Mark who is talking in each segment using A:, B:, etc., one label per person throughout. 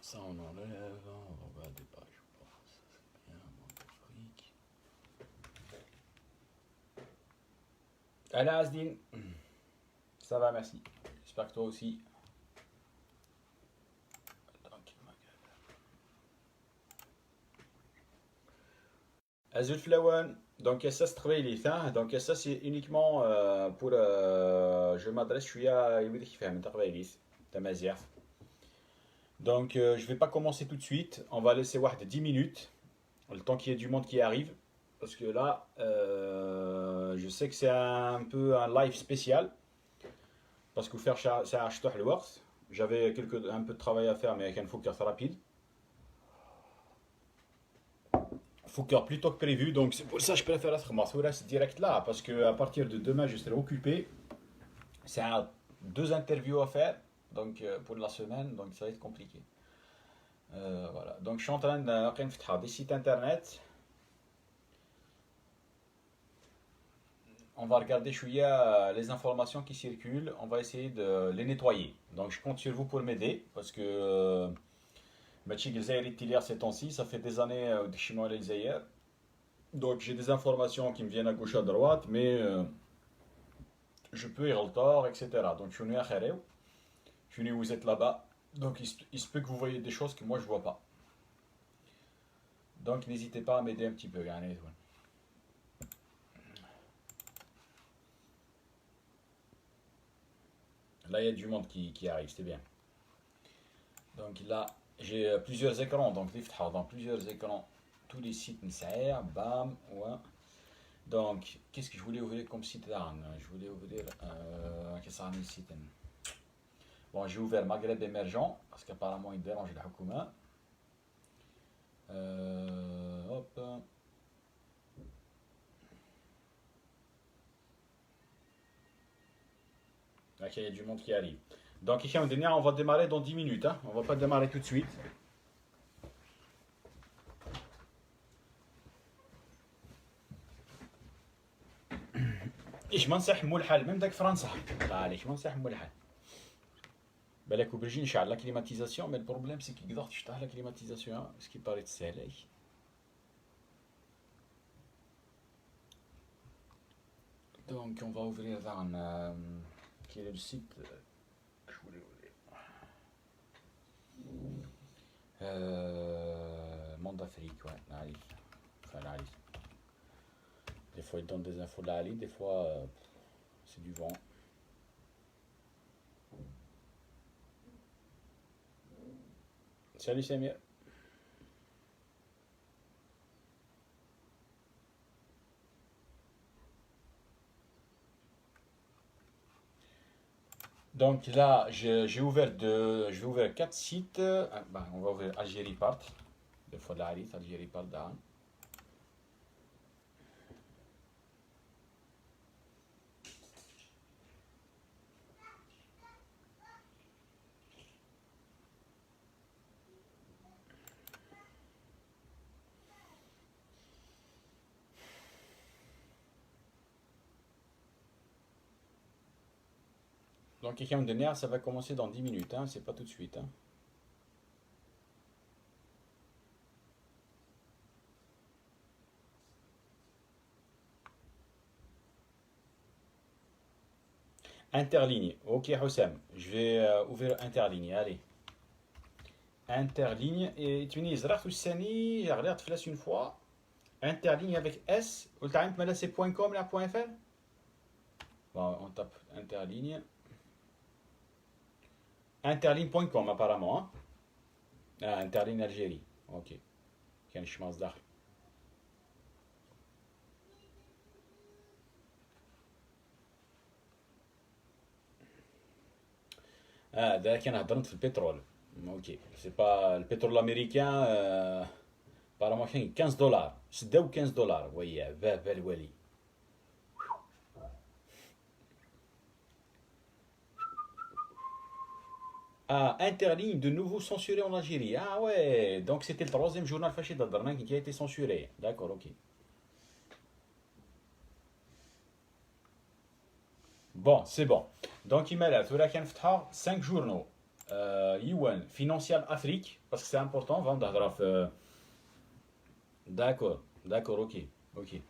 A: Ça, on enlève, on va des pages, je pense. Ça, c'est bien, manque de fric. Allez, Asdine. Ça va, merci. J'espère que toi aussi. Azul Flawan. Donc ça, c'est travail les hein. Donc ça, c'est uniquement pour... je m'adresse, je suis à Yéwid qui fait un travail les Tamaziaf. Donc je vais pas commencer tout de suite. On va laisser Wahd 10 minutes. Le temps qu'il y ait du monde qui arrive. Parce que là, je sais que c'est un peu un live spécial. Parce que faire ça à le works. J'avais un peu de travail à faire, mais avec un focus rapide. Focus plus tôt que prévu, donc c'est pour ça que je préfère être Massoura direct là, parce que à partir de demain, je serai occupé. C'est deux interviews à faire, donc pour la semaine, donc ça va être compliqué. Voilà, donc je suis en train de faire des sites internet. On va regarder les informations qui circulent, on va essayer de les nettoyer. Donc je compte sur vous pour m'aider, parce que Matchig el ces temps-ci, ça fait des années que je suis allé al donc j'ai des informations qui me viennent à gauche à droite, mais je peux y aller tard, etc. Donc je suis venu à Khareb, je suis venu vous êtes là-bas, donc il se peut que vous voyez des choses que moi je vois pas. Donc n'hésitez pas à m'aider un petit peu. Là il y a du monde qui arrive, c'est bien. Donc là j'ai plusieurs écrans, donc dans plusieurs écrans, tous les sites Nsaïr, bam, ouais. Donc qu'est-ce que je voulais ouvrir comme site là? Je voulais ouvrir qu'est-ce que c'est un site? Bon, j'ai ouvert Maghreb émergent, parce qu'apparemment il dérange le Houkouma. Hop. Ok, il y a du monde qui arrive. Donc ici on va démarrer dans 10 minutes. Hein. On va pas démarrer tout de suite. ايش ما نصح الحال même داك فرنسا الله عليك ما نصح الحال بالك وبرجي نشعل لا كليماتيزاسيون مي البروبليم سي كي قدرت تشطح لا كليماتيزاسيون سكي باري تسهل donc on va ouvrir un qui est le site que je voulais ouvrir Monde Afrique ouais Ali enfin Ali des fois il donne des infos de Ali des fois c'est du vent. Salut Samir. Donc là, je vais ouvrir 4 sites. On va ouvrir Algérie Part. Des fois de la Algérie Part d'An. Donc, quelqu'un de nerf, ça va commencer dans 10 minutes. Hein, c'est pas tout de suite. Hein. Interligne. Ok, Houssam. Je vais ouvrir Interligne. Allez. Interligne. Et tu me dis, j'ai regardé flash une fois. Interligne avec S. Ou le c'est .com là, .fr. Bon, on tape Interligne. Interligne.com apparemment. Hein. Ah, Interligne Algérie. Ok. كان الشماس داخل. ده كان هضرت في البترول. اوكي سي با البترول الامريكان apparemment كان 15 دولار سداو 15 دولار ويا باب الولي. Ah, Interligne de nouveau censuré en Algérie. Ah ouais, donc c'était le troisième journal fasciste d'Alderman qui a été censuré. D'accord, ok. Bon, c'est bon. Donc il m'a là, 5 journaux. Yuan, Financial Afrique, parce que c'est important, vendre D'accord, d'accord, ok, ok.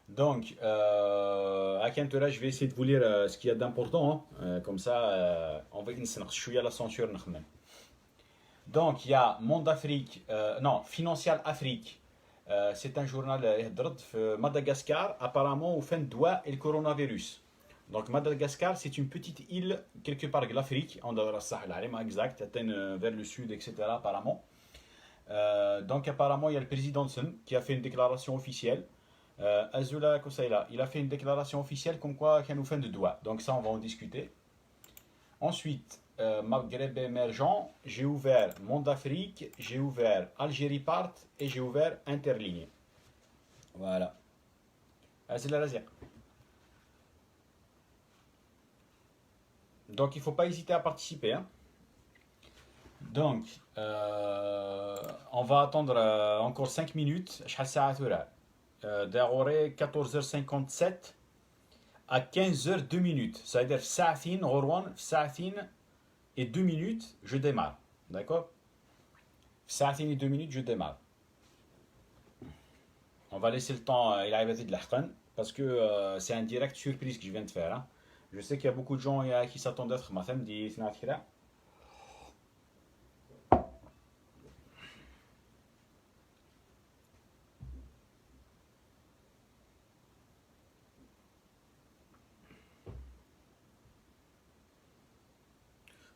A: Donc, à Kentora, je vais essayer de vous lire ce qu'il y a d'important, hein. Comme ça, on va je suis à la censure. Donc, il y a Monde Afrique, non, Financial Afrique. C'est un journal de Madagascar, apparemment, au fin de doigt et le coronavirus. Donc, Madagascar, c'est une petite île quelque part de l'Afrique, en dehors de la Sahara, exact, vers le sud, etc., apparemment. Donc, apparemment, il y a le président Sun qui a fait une déclaration officielle. Azula Kosaïla, il a fait une déclaration officielle comme quoi qu'il nous fait de doigt. Donc ça, on va en discuter. Ensuite, Maghreb émergent, j'ai ouvert Monde Afrique, j'ai ouvert Algérie Part et j'ai ouvert Interligne. Voilà. C'est la laser. Donc il ne faut pas hésiter à participer, hein. Donc, on va attendre encore 5 minutes. Je suis 14h57 à 15h 2 minutes. Ça veut dire Saatin, Rowan, Saatin et 2 minutes, je démarre. D'accord? Saatin et 2 minutes, je démarre. On va laisser le temps, il a de l'Ahqan, parce que c'est un direct surprise que je viens de faire, hein. Je sais qu'il y a beaucoup de gens qui s'attendent à être ma femme dit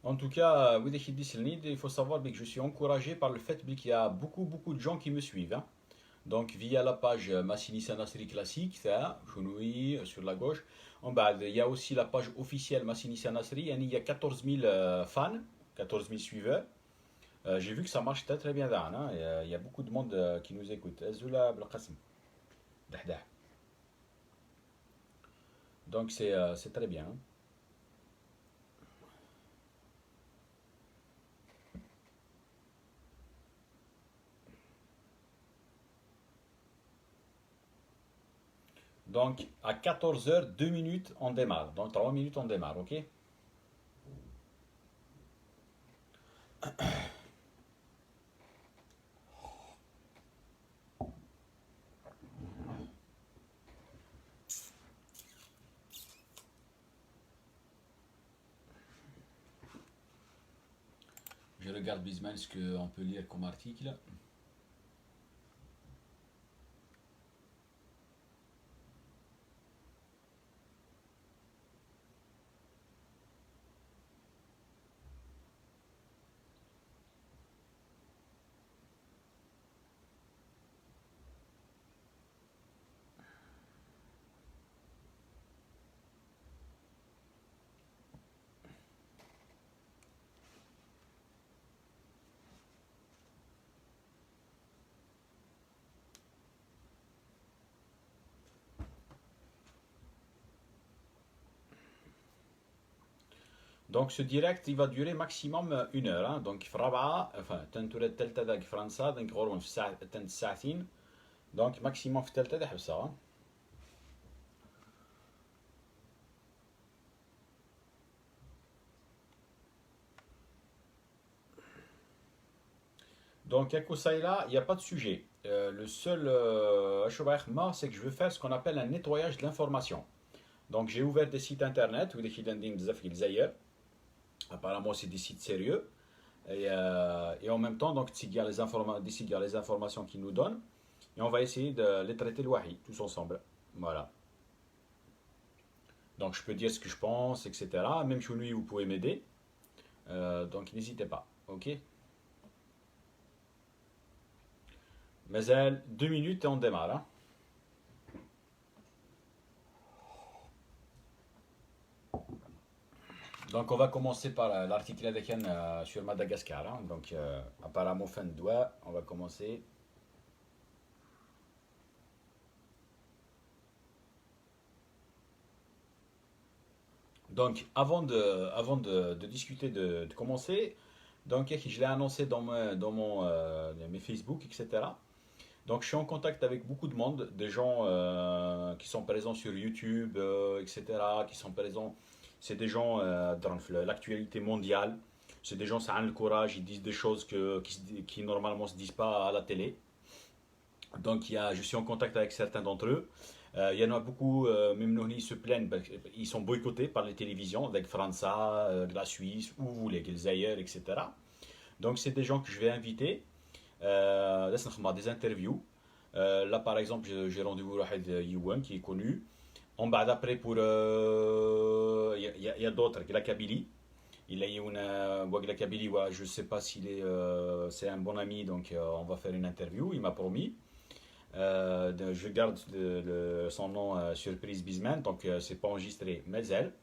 A: en tout cas, il faut savoir que je suis encouragé par le fait qu'il y a beaucoup de gens qui me suivent, hein. Donc via la page Massini Sanasri classique, ça, sur la gauche. En bas, il y a aussi la page officielle Massini Sanasri. Il y a 14 000 fans, 14 000 suiveurs. J'ai vu que ça marche très bien là, hein. Il y a beaucoup de monde qui nous écoute. Donc c'est très bien, hein. Donc à 14h, 2 minutes, on démarre. Dans 3 minutes, on démarre, ok? Je regarde Bisman ce qu'on peut lire comme article. Donc ce direct, il va durer maximum 1 heure, hein. Donc Fraba, enfin, Tenturet Telta dag France, donc Roron Tent Saatin. Donc maximum Telta dag ça, hein. Donc à Kosaïla, il n'y a pas de sujet. Le seul c'est que je veux faire ce qu'on appelle un nettoyage de l'information. Donc j'ai ouvert des sites internet ou des sites internet. Apparemment c'est des sites sérieux. Et en même temps, donc, les informations qu'ils nous donnent. Et on va essayer de les traiter le wahi, tous ensemble. Voilà. Donc je peux dire ce que je pense, etc. Même chez lui, vous pouvez m'aider. Donc n'hésitez pas. Ok? Mais 2 minutes et on démarre, hein. Donc on va commencer par l'article sur Madagascar, hein. Donc apparemment fin de doigt, on va commencer. Donc avant de discuter de commencer, donc je l'ai annoncé dans mes Facebook, etc. Donc je suis en contact avec beaucoup de monde, des gens qui sont présents sur YouTube, etc., qui sont présents, c'est des gens dans l'actualité mondiale, C'est des gens, ça a le courage, ils disent des choses qui normalement ne se disent pas à la télé. Donc je suis en contact avec certains d'entre eux. Il y en a beaucoup, même nous, ils se plaignent, ils sont boycottés par les télévisions, avec França, la Suisse, où vous voulez, les ailleurs, etc. Donc c'est des gens que je vais inviter. Là, c'est des interviews. Là, par exemple, j'ai rendez-vous avec Yuan, qui est connu. On va après pour. Il y a d'autres, la Kabylie. Il a la Kabylie, ouais, je ne sais pas s'il est. C'est un bon ami, donc on va faire une interview. Il m'a promis. Je garde son nom surprise Bisman, donc c'est pas enregistré, mais elle.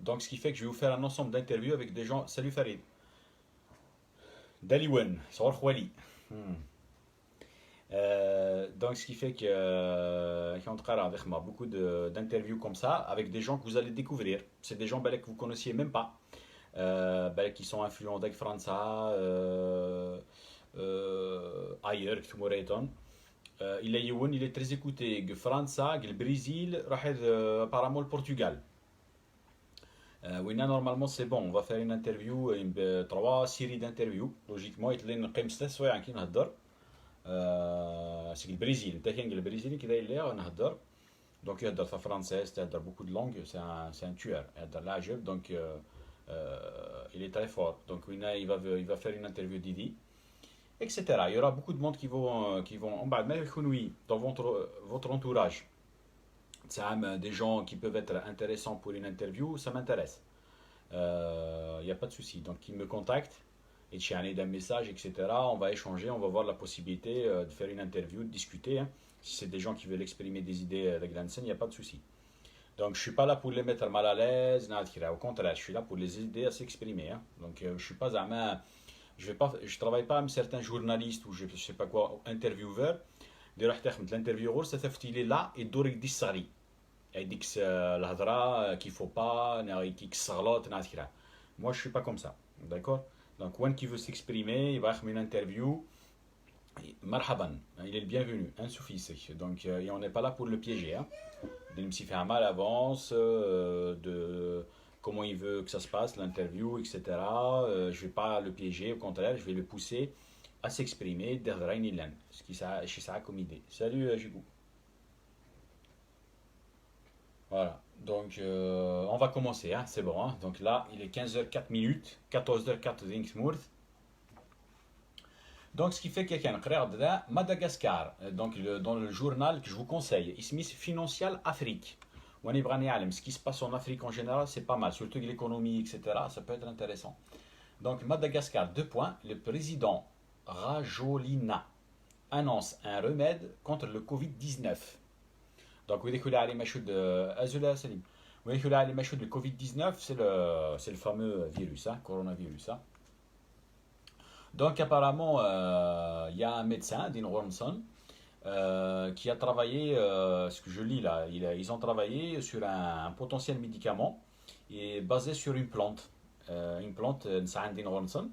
A: Donc ce qui fait que je vais vous faire un ensemble d'interviews avec des gens. Salut Farid. Daliwen, Sor Khwali. Donc ce qui fait que beaucoup d'interviews comme ça avec des gens que vous allez découvrir. C'est des gens que vous connaissiez même pas, qui sont influents avec França, ailleurs que Moreton. Il est très écouté. França, le Brésil, apparemment le Portugal. Oui, normalement c'est bon. On va faire une interview, trois séries d'interviews. Logiquement, il y a une qui c'est le Brésil. Le Brésil qui est là, on a donc il y a français, il y a beaucoup de langues. C'est un tueur. Il y a donc il est très fort. Donc il va faire une interview Didi, etc. Il y aura beaucoup de monde qui vont dans votre entourage. Des gens qui peuvent être intéressants pour une interview, ça m'intéresse. Il n'y a pas de souci. Donc ils me contactent et tu as un message, etc. On va échanger, on va voir la possibilité de faire une interview, de discuter. Hein. Si c'est des gens qui veulent exprimer des idées avec la scène, il n'y a pas de souci. Donc je ne suis pas là pour les mettre mal à l'aise, au contraire, je suis là pour les aider à s'exprimer. Hein. Donc je suis pas je travaille pas avec certains journalistes ou je sais pas quoi, intervieweurs. L'intervieweur, il est là et دورك دي الصغري. يديك الهضره qu'il faut pas, يديك الصغلط. Moi je suis pas comme ça. D'accord? Donc, quand qui veut s'exprimer, il va faire une interview. Marhaban, il est le bienvenu, un soufi. Donc, et on n'est pas là pour le piéger. Hein. Il me fait un mal à l'avance de comment il veut que ça se passe, l'interview, etc. Je ne vais pas le piéger, au contraire, je vais le pousser à s'exprimer derrière Nilan. Ce qui est ça comme idée. Salut, Jigou. Voilà, donc on va commencer, hein, c'est bon. Hein. Donc là, il est 15h04 minutes, 14h04 d'Inksmourth. Donc ce qui fait qu'il y a un frère de Madagascar, donc dans le journal que je vous conseille, Ismis Financial Afrique. On est ce qui se passe en Afrique en général, c'est pas mal, surtout l'économie, etc. Ça peut être intéressant. Donc Madagascar, 2 points, le président Rajolina annonce un remède contre le Covid-19. Donc, vous découlez à l'imachud Azula Salim. Vous découlez à l'imachud le Covid-19, c'est le fameux virus, hein, coronavirus. Hein. Donc, apparemment, il y a un médecin, Dean Wormson, qui a travaillé, ce que je lis là, ils ont travaillé sur un potentiel médicament et basé sur une plante, Dean Wormson.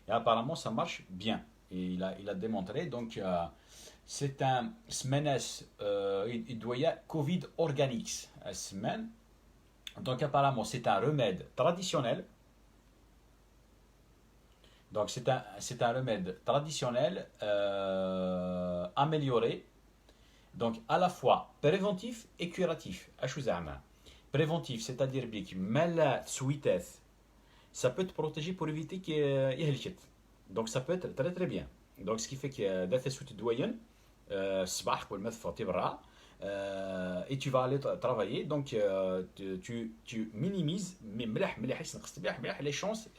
A: Et apparemment, ça marche bien. Et il a démontré, donc. C'est un semaine, il doit y avoir Covid Organics, semaine. Donc apparemment c'est un remède traditionnel. Donc c'est un remède traditionnel amélioré. Donc à la fois préventif et curatif. Préventif, c'est-à-dire que malade sweetesse, ça peut te protéger pour éviter qu'il y ait. Donc ça peut être très très bien. Donc ce qui fait que d'être sous doyen. Et tu vas aller travailler donc tu minimises les chances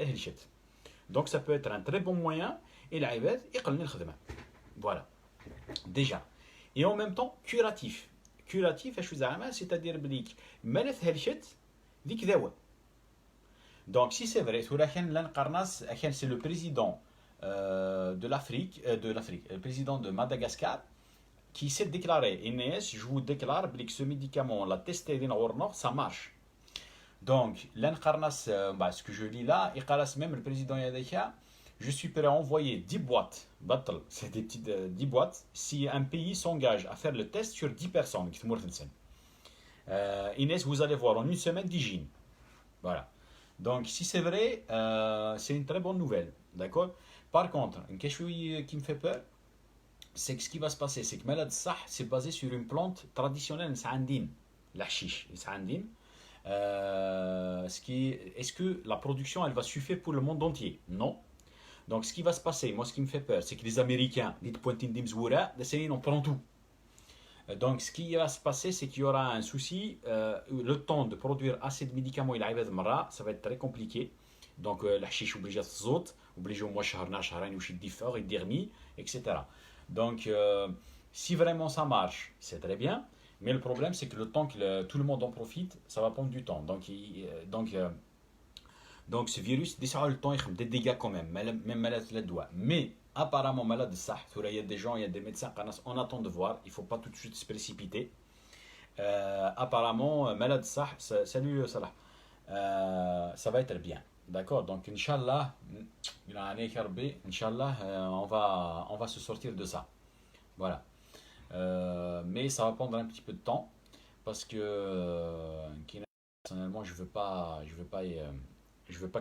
A: donc ça peut être un très bon moyen et voilà déjà et en même temps curatif c'est-à-dire donc si c'est vrai c'est le président de l'Afrique, le président de Madagascar qui s'est déclaré, Inès, je vous déclare que ce médicament, la testé ça marche. Donc, l'incarnas, ce que je lis là, il même le président Yadeka, je suis prêt à envoyer 10 boîtes, c'est des petites 10 boîtes, si un pays s'engage à faire le test sur 10 personnes. Inès, vous allez voir en une semaine d'hygiène. Voilà. Donc, si c'est vrai, c'est une très bonne nouvelle. D'accord? Par contre, quelque chose qui me fait peur, c'est que ce qui va se passer, c'est que Malad Sah, c'est basé sur une plante traditionnelle, Nsandine, la chiche, Nsandine. Est-ce que la production, elle va suffire pour le monde entier? Non. Donc, ce qui va se passer, moi, ce qui me fait peur, c'est que les Américains, ils pointent on prend tout. Donc, ce qui va se passer, c'est qu'il y aura un souci. Le temps de produire assez de médicaments, ça va être très compliqué. Donc, la chiche oblige à se oblige au moins شهرنا شهرين وش يدي فort, يدي etc. Donc, si vraiment ça marche, c'est très bien. Mais le problème, c'est que le temps que tout le monde en profite, ça va prendre du temps. Donc ce virus, déjà le temps, il fait des dégâts quand même, même malade le doigt. Mais apparemment, malade de ça, il y a des gens, il y a des médecins, on attend de voir, il ne faut pas tout de suite se précipiter. Apparemment, malade de ça, salut Salah, ça va être bien. D'accord, donc Inch'Allah, Inch'Allah, on va se sortir de ça. Voilà. Mais ça va prendre un petit peu de temps parce que personnellement, je veux pas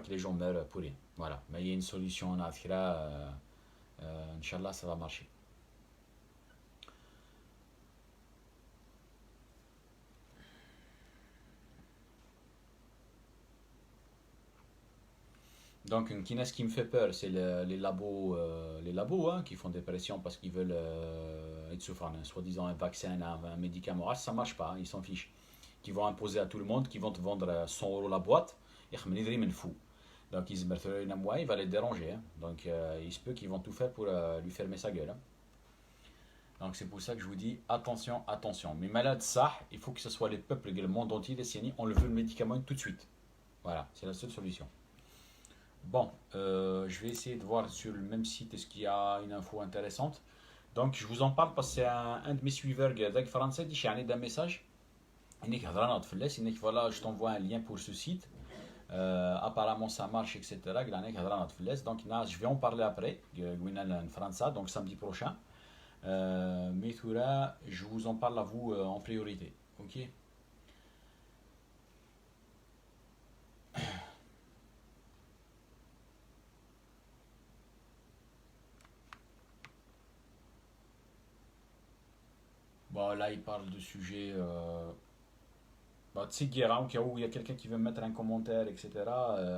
A: que les gens meurent pour rien. Voilà. Mais il y a une solution en Akhira. Inch'Allah, ça va marcher. Donc, ce qui me fait peur, c'est les labos hein, qui font des pressions parce qu'ils veulent être souffrant, soi-disant un vaccin, un médicament. Ah, ça marche pas, ils s'en fichent. Qui vont imposer à tout le monde, qui vont te vendre 100 euros la boîte. Fou. Donc, il va les déranger. Hein. Donc, il se peut qu'ils vont tout faire pour lui fermer sa gueule. Hein. Donc, c'est pour ça que je vous dis attention, attention. Mais malade, ça, il faut que ce soit les peuples, le monde entier, on le veut le médicament tout de suite. Voilà, c'est la seule solution. Bon, je vais essayer de voir sur le même site est-ce qu'il y a une info intéressante. Donc, je vous en parle parce que c'est un de mes suiveurs français qui a un message. Voilà, je t'envoie un lien pour ce site. Apparemment ça marche, etc. Donc je vais en parler après, donc samedi prochain. Mais je vous en parle à vous en priorité. Ok? Bon, là, il parle de sujets. Bah, tu sais, Guérin, au cas où il y a quelqu'un qui veut mettre un commentaire, etc.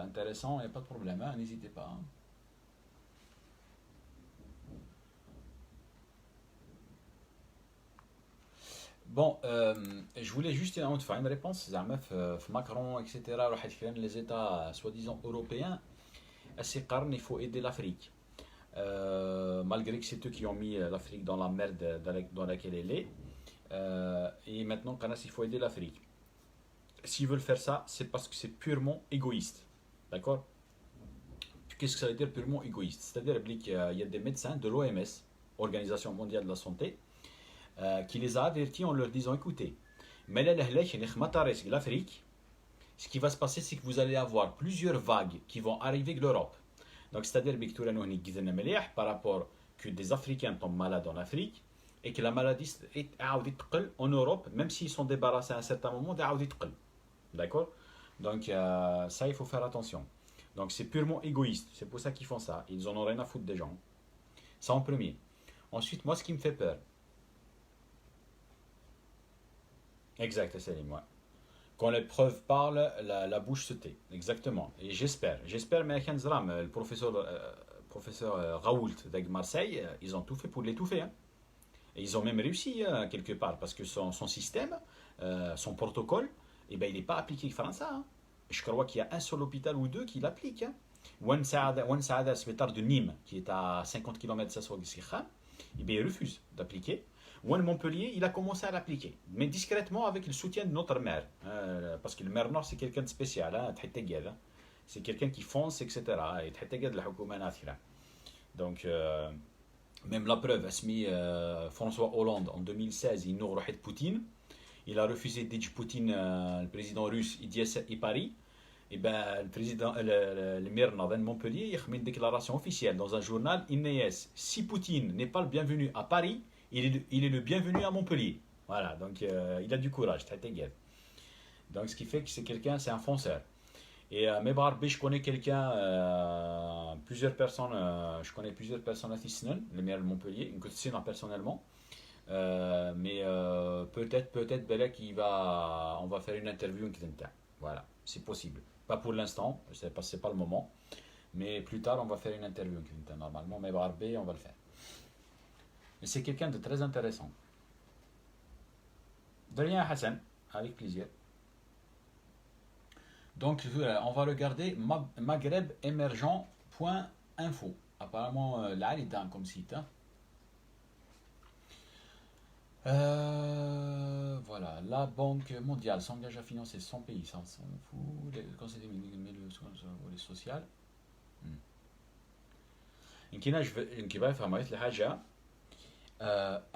A: Intéressant, il n'y a pas de problème, hein, n'hésitez pas. Hein. Bon, je voulais juste faire une réponse. Macron, etc. Les États soi-disant européens, il faut aider l'Afrique. Malgré que c'est eux qui ont mis l'Afrique dans la merde dans laquelle elle est. Et maintenant, il faut aider l'Afrique. S'ils veulent faire ça, c'est parce que c'est purement égoïste. D'accord? Qu'est-ce que ça veut dire purement égoïste? C'est-à-dire qu'il y a des médecins de l'OMS, Organisation mondiale de la santé, qui les a avertis en leur disant écoutez, mais l'Afrique, ce qui va se passer, c'est que vous allez avoir plusieurs vagues qui vont arriver de l'Europe. Donc, c'est-à-dire que par rapport que des Africains tombent malades en Afrique et que la maladie est en Europe, même s'ils sont débarrassés à un certain moment, d'accord? Donc, ça, il faut faire attention. Donc, c'est purement égoïste. C'est pour ça qu'ils font ça. Ils en ont rien à foutre des gens. Ça en premier. Ensuite, moi, ce qui me fait peur. Exact, Salim, ouais. Quand les preuves parlent, la bouche se tait. Exactement. Et j'espère, mais Zram, le professeur Raoult de Marseille, ils ont tout fait pour l'étouffer. Hein. Et ils ont même réussi quelque part parce que son système, son protocole, eh ben, il n'est pas appliqué en France. Hein. Je crois qu'il y a un seul hôpital ou deux qui l'appliquent. Hein. Wan Saada, l'hôpital de Nîmes, qui est à 50 km de Sassouag, eh bien, il refuse d'appliquer. One Montpellier, il a commencé à l'appliquer, mais discrètement avec le soutien de notre maire. Parce que le maire nord, c'est quelqu'un de spécial, hein, c'est quelqu'un qui fonce, etc. Donc, même la preuve, François Hollande, en 2016, il nous de Poutine. Il a refusé d'aider Poutine, le président russe, et Paris. Et ben, le maire de Montpellier, il a fait une déclaration officielle dans un journal INES. Si Poutine n'est pas le bienvenu à Paris, il est le bienvenu à Montpellier. Voilà, donc il a du courage, très égal. Donc ce qui fait que c'est un fonceur. Et Mebarbi, je connais quelqu'un, plusieurs personnes, je connais plusieurs personnes à Tisnen, le maire de Montpellier, une côté personnellement. Mais peut-être Belek, on va faire une interview avec quelqu'un. Voilà, c'est possible. Pas pour l'instant, c'est pas le moment. Mais plus tard, on va faire une interview avec quelqu'un. Normalement, Mebarbi, on va le faire. Mais c'est quelqu'un de très intéressant. De rien, Hassan, avec plaisir. Donc, on va regarder maghrebemergent.info. Apparemment, là, il est dans comme site. Hein. Voilà, la Banque mondiale s'engage à financer 100 pays, ça on s'en fout. Le Conseil des les social. يمكن يمكن بقى فهمت لي حاجة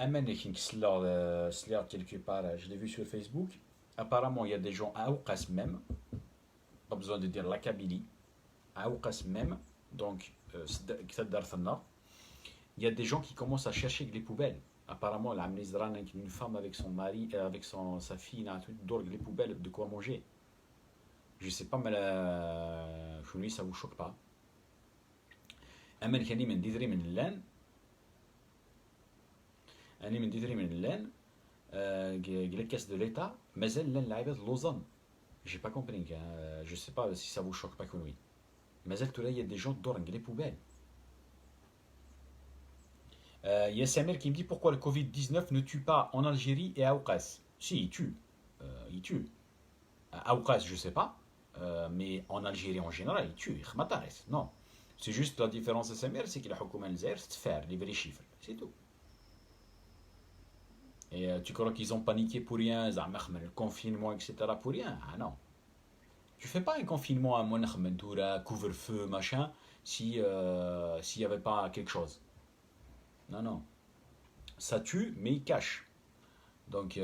A: أما كي سلاغ quelque part, je l'ai vu sur Facebook. Apparemment, il y a des gens à Oukas même, pas besoin de dire la Kabylie, à Oukas même, donc il y a des gens qui commencent à chercher les poubelles. Apparemment, la Mnizran, une femme avec son mari, avec sa fille, les poubelles, de quoi manger. Je sais pas, mais ça vous choque pas. أما كاني من ديدري من اللان أنا من ديدري من اللان قال كاس دو ليتا مازال لان لعيبات لوزان j'ai pas compris je sais pas si ça vous choque pas كون وي مازال ترى il y a des gens دور les poubelles. Il y a Samir qui me dit pourquoi le Covid-19 ne tue pas en Algérie et à Oukas. Si, il tue. Il tue. À Oukas, je sais pas. Mais en Algérie en général, il tue. Non. C'est juste la différence de Samir, c'est qu'il a Houkouma al-Zaïr, c'est de faire les vrais chiffres. C'est tout. Et tu crois qu'ils ont paniqué pour rien, le confinement, etc. pour rien? Ah non. Tu fais pas un confinement à Monachmentoura, couvre-feu, machin, s'il n'y avait pas quelque chose. Non, non. Ça tue, mais il cache. Donc,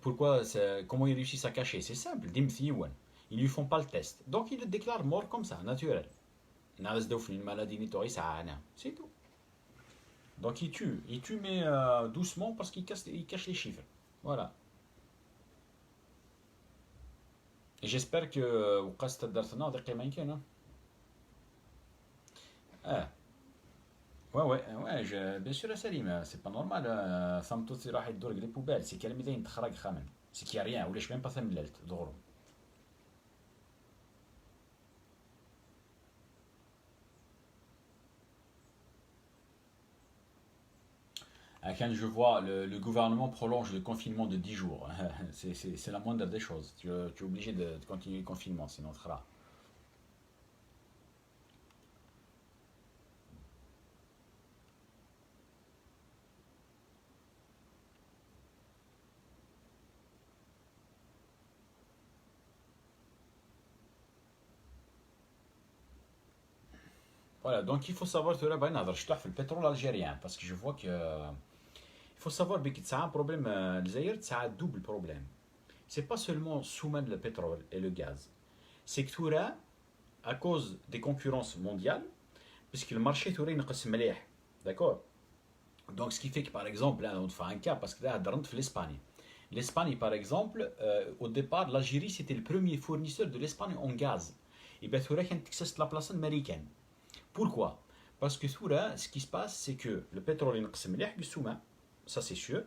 A: pourquoi, comment ils réussissent à cacher? C'est simple. Ils ne lui font pas le test. Donc, ils le déclarent mort comme ça, naturel. Une maladie, c'est tout. Donc, il tue, mais doucement parce qu'il cache les chiffres. Voilà. Et j'espère que وقاست درتنا دقيقة ما يمكن. Ouais, bien sûr, Salim, c'est pas normal. Femme toute si راح يدور les poubelles, c'est qu'elle مدين تخرج خامن. C'est qu'il y a rien, ولاش même pas ثمللت دغرو. Quand je vois le gouvernement prolonge le confinement de 10 jours, c'est la moindre des choses. Tu es obligé de continuer le confinement, sinon tu seras. Voilà, donc il faut savoir que là, je le pétrole algérien, parce que je vois que. Il faut savoir que c'est un problème, l'Algérie, c'est un double problème. C'est pas seulement soumettre le pétrole et le gaz. C'est que tout là, à cause des concurrences mondiales, puisque le marché tout est مليح, d'accord? Donc ce qui fait que par exemple, là on fait un cas, parce que là, on l'Espagne. L'Espagne par exemple, au départ, l'Algérie c'était le premier fournisseur de l'Espagne en gaz. Et bien tout là, c'est la place américaine. Pourquoi? Parce que tout là, ce qui se passe, c'est que le pétrole est مليح, ça c'est sûr.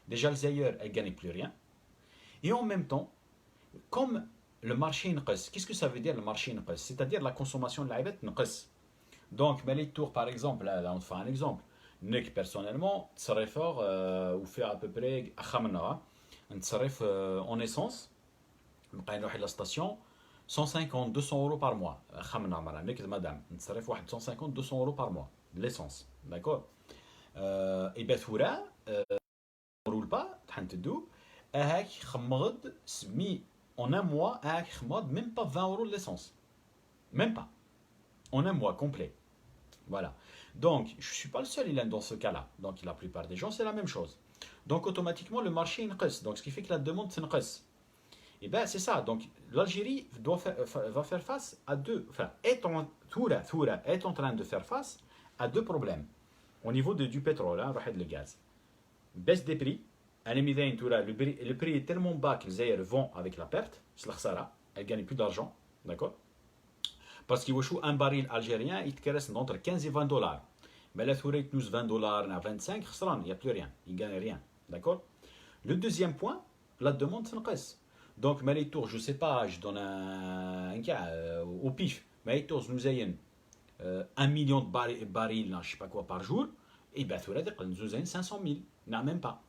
A: Déjà, l'Algérie, elle ne gagne plus rien. Et en même temps, comme le marché نقص, qu'est-ce que ça veut dire le marché نقص? C'est-à-dire la consommation de l'عباد نقص. Donc, les tours par exemple, là on te fait un exemple. Nek personnellement, تصرف ou fait à peu près خمنة نتصرف en essence. نبقى نروح إلى la station 150 200 euros par mois. خمنة مرة nek madame نتصرف واحد 150 200 euros par mois de l'essence. D'accord? Et bien ثورة roule pas, en un mois, même pas 20 euros de l'essence. Même pas. En un mois complet. Voilà. Donc, je ne suis pas le seul dans ce cas-là. Donc, la plupart des gens, c'est la même chose. Donc, automatiquement, le marché est donc ce qui fait que la demande est. Et bien, c'est ça. Donc, l'Algérie va faire face à deux. Enfin, est en train de faire face à deux problèmes. Au niveau du pétrole, le gaz. Baisse des prix. Le prix est tellement bas que les Zaïre vont avec la perte, c'est la khsara, elle ne gagne plus d'argent. d'accord. Parce qu'un baril algérien, il te reste entre 15 et 20 dollars. Mais là, tu nous 20 dollars, 25, il n'y a plus rien, il ne gagne rien, d'accord. Le deuxième point, la demande s'encaisse. Donc, mais les tours, je ne sais pas, je donne un cas au pif, mais les tours nous ayent 1 million de barils, je ne sais pas quoi, par jour, et bien, tu nous ayons 500 000, non, même pas.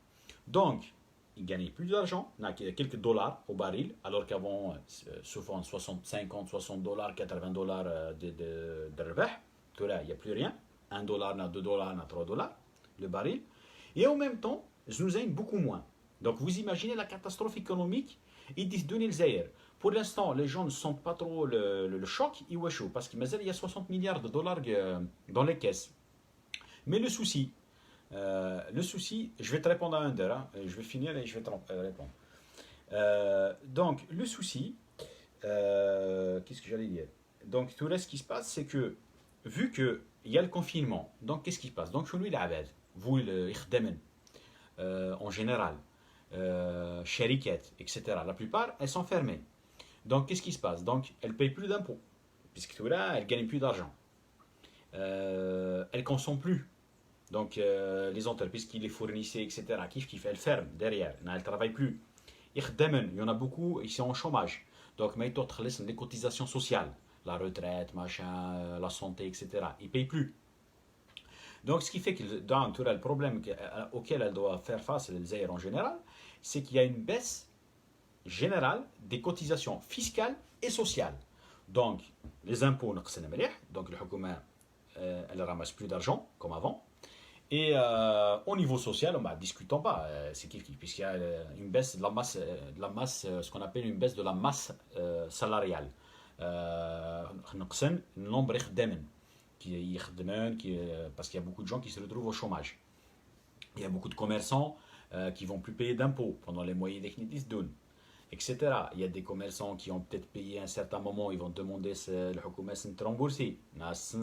A: Donc, ils gagnent plus d'argent, il y a quelques dollars au baril, alors qu'avant, souvent 60, 50, 60 dollars, 80 dollars de rebah. Tout là, il n'y a plus rien. 1 dollar, 2 dollars, 3 dollars, le baril. Et en même temps, je nous aime beaucoup moins. Donc, vous imaginez la catastrophe économique. Ils disent donner le Zaïre. Pour l'instant, les gens ne sentent pas trop le choc, parce qu'il y a 60 milliards de dollars dans les caisses. Mais le souci, je vais te répondre à un d'eux, hein, je vais finir et je vais te répondre. Donc, le souci, qu'est-ce que j'allais dire. Donc, tout là, ce qui se passe, c'est que, vu qu'il y a le confinement, donc qu'est-ce qui se passe. Donc, chez lui, l'abed, vous, le Ikhdemen, en général, Sheriket, etc., la plupart, elles sont fermées. Donc, qu'est-ce qui se passe. Donc, elles ne payent plus d'impôts, puisque tout là, elles ne gagnent plus d'argent. Elles ne consomment plus. Donc, les entreprises qui les fournissaient, etc., qui elles ferment derrière, elles ne travaillent plus. Il y en a beaucoup, ils sont en chômage. Donc, mais d'autres laissent les cotisations sociales, la retraite, machin, la santé, etc. Ils ne payent plus. Donc, ce qui fait que dans le problème auquel elle doit faire face, les Zaïre en général, c'est qu'il y a une baisse générale des cotisations fiscales et sociales. Donc, les impôts, donc le Hukuma, elle ramasse plus d'argent, comme avant. Et au niveau social, discutons pas, c'est kiff, puisqu'il y a une baisse de la masse, ce qu'on appelle une baisse de la masse salariale. Le nombre parce qu'il y a beaucoup de gens qui se retrouvent au chômage. Il y a beaucoup de commerçants qui vont plus payer d'impôts pendant les moyens techniques etc. Il y a des commerçants qui ont peut-être payé à un certain moment, ils vont demander le Hukuma de rembourser, parce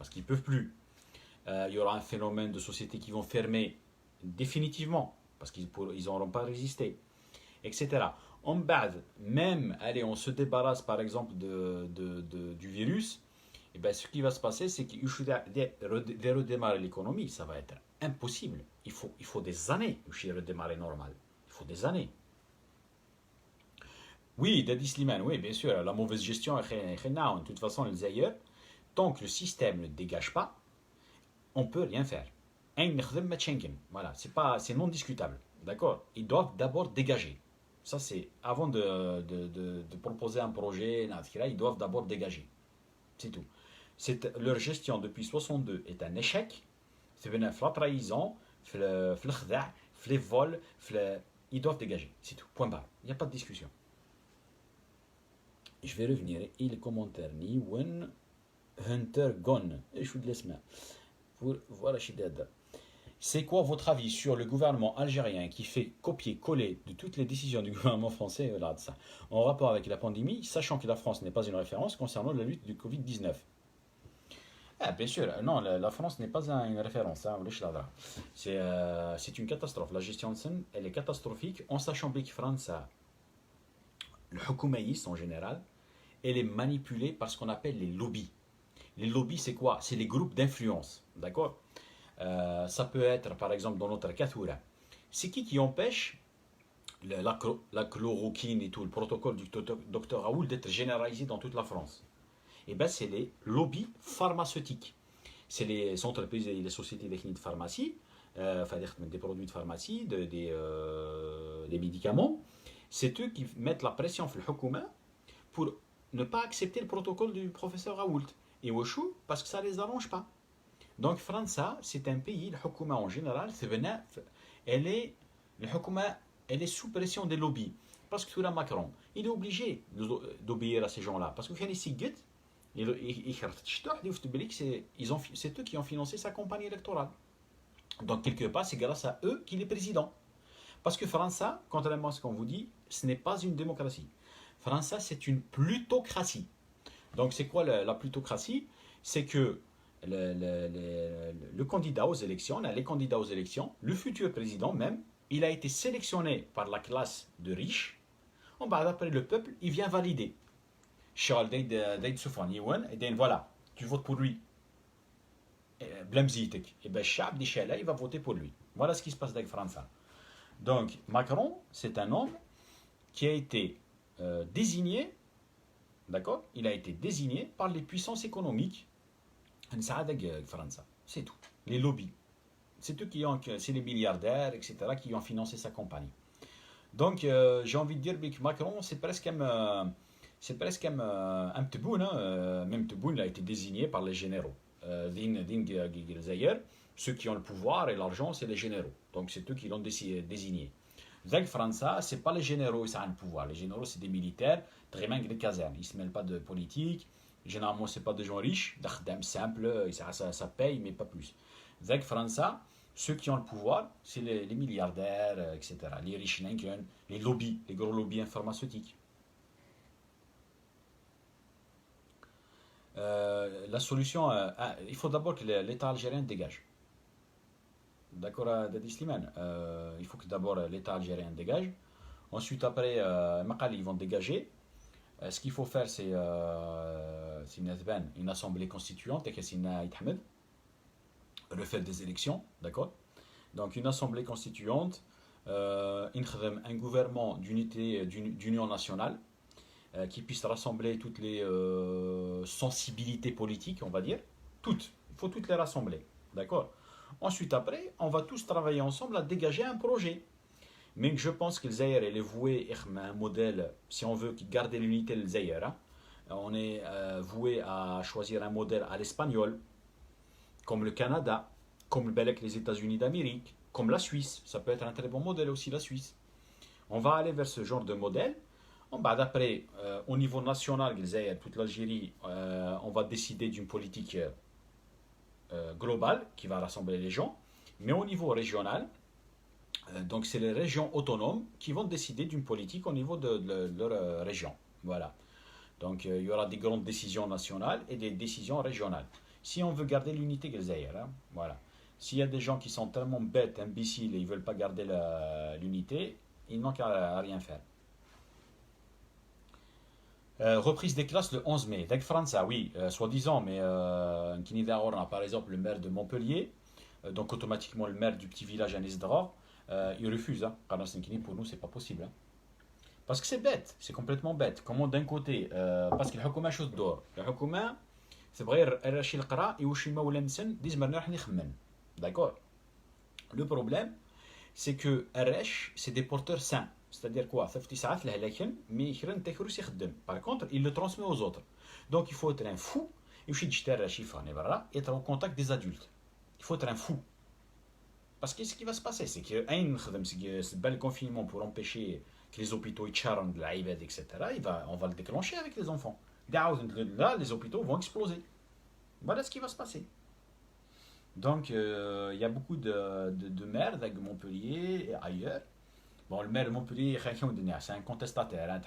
A: qu'ils ne peuvent plus. Il y aura un phénomène de sociétés qui vont fermer définitivement parce qu'ils n'auront pas résisté, etc. En bas, même, allez, on se débarrasse par exemple du virus, et bien, ce qui va se passer, c'est qu'il faut redémarrer l'économie, ça va être impossible. Il faut des années pour redémarrer normal. Il faut des années. Oui, Dadi Slimane, oui, bien sûr, la mauvaise gestion, de toute façon, les ailleurs, tant que le système ne dégage pas, on ne peut rien faire. Voilà, c'est non discutable. D'accord. Ils doivent d'abord dégager. Ça, c'est avant de proposer un projet, ils doivent d'abord dégager. C'est tout. Leur gestion depuis 62 est un échec. C'est venu la trahison, les vols, ils doivent dégager. C'est tout. Point barre. Il n'y a pas de discussion. Je vais revenir. Et les commentaires. Ni when Hunter Gone. Et je vous laisse main. Voilà, c'est quoi votre avis sur le gouvernement algérien qui fait copier-coller de toutes les décisions du gouvernement français en rapport avec la pandémie, sachant que la France n'est pas une référence concernant la lutte du Covid-19? Ah, bien sûr, non, la France n'est pas une référence. Hein, c'est une catastrophe. La gestion de scène, elle est catastrophique, en sachant bien que France, le Hukoumaïs en général, elle est manipulée par ce qu'on appelle les lobbies. Les lobbies, c'est quoi? C'est les groupes d'influence. D'accord. Ça peut être, par exemple, dans notre cas, c'est qui empêche la chloroquine et tout, le protocole du docteur Raoul d'être généralisé dans toute la France? Et bien, c'est les lobbies pharmaceutiques. C'est les entreprises et les sociétés techniques de pharmacie, des produits de pharmacie, des médicaments. C'est eux qui mettent la pression sur le Hukuma pour ne pas accepter le protocole du professeur Raoult. Et Wachou, parce que ça ne les arrange pas. Donc, France, c'est un pays, le Hukuma en général, elle est sous pression des lobbies. Parce que là, Macron, il est obligé d'obéir à ces gens-là. Parce que quand il s'y c'est eux qui ont financé sa campagne électorale. Donc, quelque part, c'est grâce à eux qu'il est président. Parce que France, contrairement à ce qu'on vous dit, ce n'est pas une démocratie. France, c'est une plutocratie. Donc, c'est quoi la plutocratie? C'est que le candidat aux élections, les candidats aux élections, le futur président même, il a été sélectionné par la classe de riches. Après, le peuple, il vient valider. الشغل دا يتسوف عن يوان إذن فوالا tu votes pour lui بلا مزيتك يبقى الشعب دي شالا il va voter pour lui. Voilà ce qui se passe avec فرنسا. Donc Macron c'est un homme qui a été désigné, d'accord, il a été désigné par les puissances économiques. C'est tout. Les lobbies. C'est eux qui ont, c'est les milliardaires, etc., qui ont financé sa campagne. Donc, j'ai envie de dire que Macron, c'est presque un teboun, hein. Même Tebboune a été désigné par les généraux. Ceux qui ont le pouvoir et l'argent, c'est les généraux. Donc, c'est eux qui l'ont désigné. Zag França, c'est pas les généraux qui ont le pouvoir. Les généraux, c'est des militaires, très bien que des casernes. Ils ne se mêlent pas de politique. Généralement, c'est pas des gens riches, d'âme simple, ça paye, mais pas plus. Zag França, ceux qui ont le pouvoir, c'est les milliardaires, etc. Les riches, les lobbies, les gros lobbies pharmaceutiques. La solution, il faut d'abord que l'État algérien dégage. D'accord, Dadi Slimane. Il faut que d'abord l'État algérien dégage. Ensuite, après, Makali, ils vont dégager. Ce qu'il faut faire, c'est une assemblée constituante, et c'est le fait des élections, d'accord. Donc, une assemblée constituante, un gouvernement d'unité, d'union nationale, qui puisse rassembler toutes les sensibilités politiques, on va dire. Toutes. Il faut toutes les rassembler, d'accord. Ensuite, après, on va tous travailler ensemble à dégager un projet. Mais je pense que le Zaïre est voué à un modèle, si on veut garder l'unité du Zaïre, hein, on est voué à choisir un modèle à l'espagnol, comme le Canada, comme les États-Unis d'Amérique, comme la Suisse. Ça peut être un très bon modèle aussi, la Suisse. On va aller vers ce genre de modèle. D'après, au niveau national, le Zaïre, toute l'Algérie, on va décider d'une politique globale qui va rassembler les gens. Mais au niveau régional, donc c'est les régions autonomes qui vont décider d'une politique au niveau de leur région. Voilà. Donc il y aura des grandes décisions nationales et des décisions régionales. Si on veut garder l'unité Zaïre, hein, voilà. S'il y a des gens qui sont tellement bêtes, imbéciles et ils ne veulent pas garder l'unité, ils n'ont qu'à rien faire. Reprise des classes le 11 mai. Avec France, oui, soi-disant, mais par exemple le maire de Montpellier, donc automatiquement le maire du petit village à Nesdra, il refuse. Hein. Pour nous, c'est pas possible. Hein. Parce que c'est bête, c'est complètement bête. Comment d'un côté, parce que le Hukuma chose d'or. Le Hukuma, c'est vrai, Rachid Qra et Ushima Oulemsen disent maintenant d'accord. Le problème, c'est que RH, c'est des porteurs sains. C'est-à-dire quoi? Mais par contre, il le transmet aux autres. Donc il faut être un fou et être en contact des adultes. Il faut être un fou. Parce que ce qui va se passer, c'est que ce bel confinement pour empêcher que les hôpitaux etc., on va le déclencher avec les enfants. Là, les hôpitaux vont exploser. Voilà ce qui va se passer. Donc, il y a beaucoup de maires de Montpellier et ailleurs. Bon, le maire de Montpellier, c'est un contestataire, hein,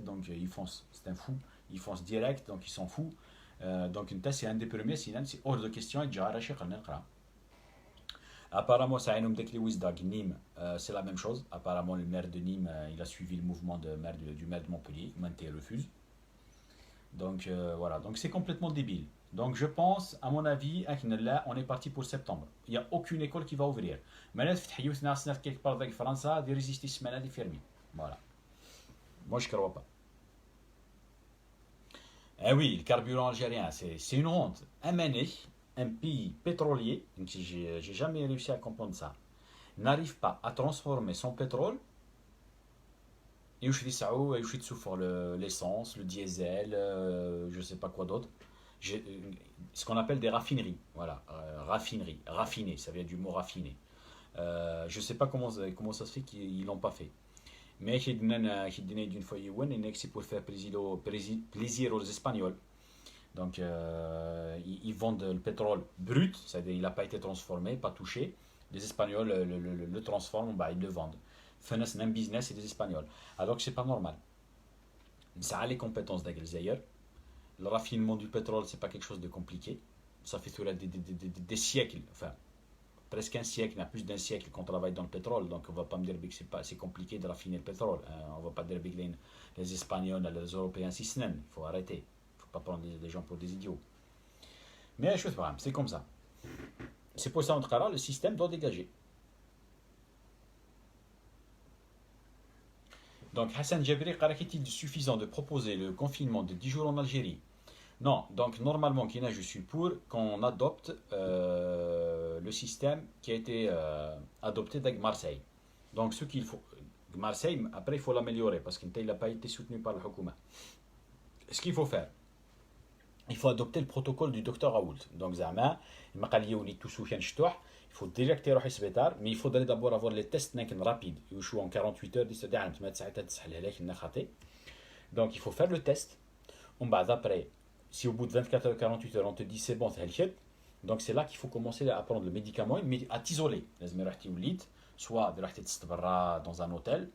A: donc il fonce, c'est un fou, il fonce direct, donc il s'en fout. Donc, c'est un des premiers, sinon c'est hors de question, et déjà, apparemment, ça a un Nîmes, c'est la même chose. Apparemment, le maire de Nîmes, il a suivi le mouvement du maire de Montpellier, il refuse. Donc, voilà, donc c'est complètement débile. Donc je pense, à mon avis, là, on est parti pour septembre. Il n'y a aucune école qui va ouvrir. Mais là, quelque part avec France, des résistants malades fermés. Voilà. Moi, je ne crois pas. Eh oui, le carburant algérien, c'est une honte. Un pays pétrolier, j'ai jamais réussi à comprendre ça, n'arrive pas à transformer son pétrole et sur l'essence, le diesel, je ne sais pas quoi d'autre. Ce qu'on appelle des raffineries. Voilà, raffinerie, raffiné, ça vient du mot raffiné. Je ne sais pas comment ça se fait qu'ils ne l'ont pas fait. Mais d'une fois, c'est pour faire plaisir aux Espagnols. Donc, ils vendent le pétrole brut, c'est-à-dire il n'a pas été transformé, pas touché. Les Espagnols le transforment, ils le vendent. C'est un business et des Espagnols. Alors que c'est pas normal. Ça a les compétences d'Aguelzaïr. Le raffinement du pétrole, c'est pas quelque chose de compliqué. Ça fait des siècles, enfin, presque un siècle, il y a plus d'un siècle qu'on travaille dans le pétrole, donc on ne va pas me dire que c'est compliqué de raffiner le pétrole. On ne va pas dire que les Espagnols, les Européens, si ce n'est, il faut arrêter. Il ne faut pas prendre des gens pour des idiots. Mais je sais pas, c'est comme ça. C'est pour ça, en tout cas, le système doit dégager. Donc Hassan Djabri, est-il suffisant de proposer le confinement de 10 jours en Algérie? Non, donc normalement, Kina, je suis pour qu'on adopte le système qui a été adopté avec Marseille. Donc ce qu'il faut, Marseille, après il faut l'améliorer parce qu'il n'a pas été soutenu par le Hukuma. Ce qu'il faut faire, il faut adopter le protocole du docteur Raoult. Donc Zama, il faut déjà que tu aies mais il faudrait d'abord avoir les tests rapides. En 48 heures, donc il faut faire le test. Après, si au bout de 24 heures, 48 heures, on te dit c'est bon, donc c'est là qu'il faut commencer à prendre le médicament, mais à t'isoler. Soit dans un hôtel,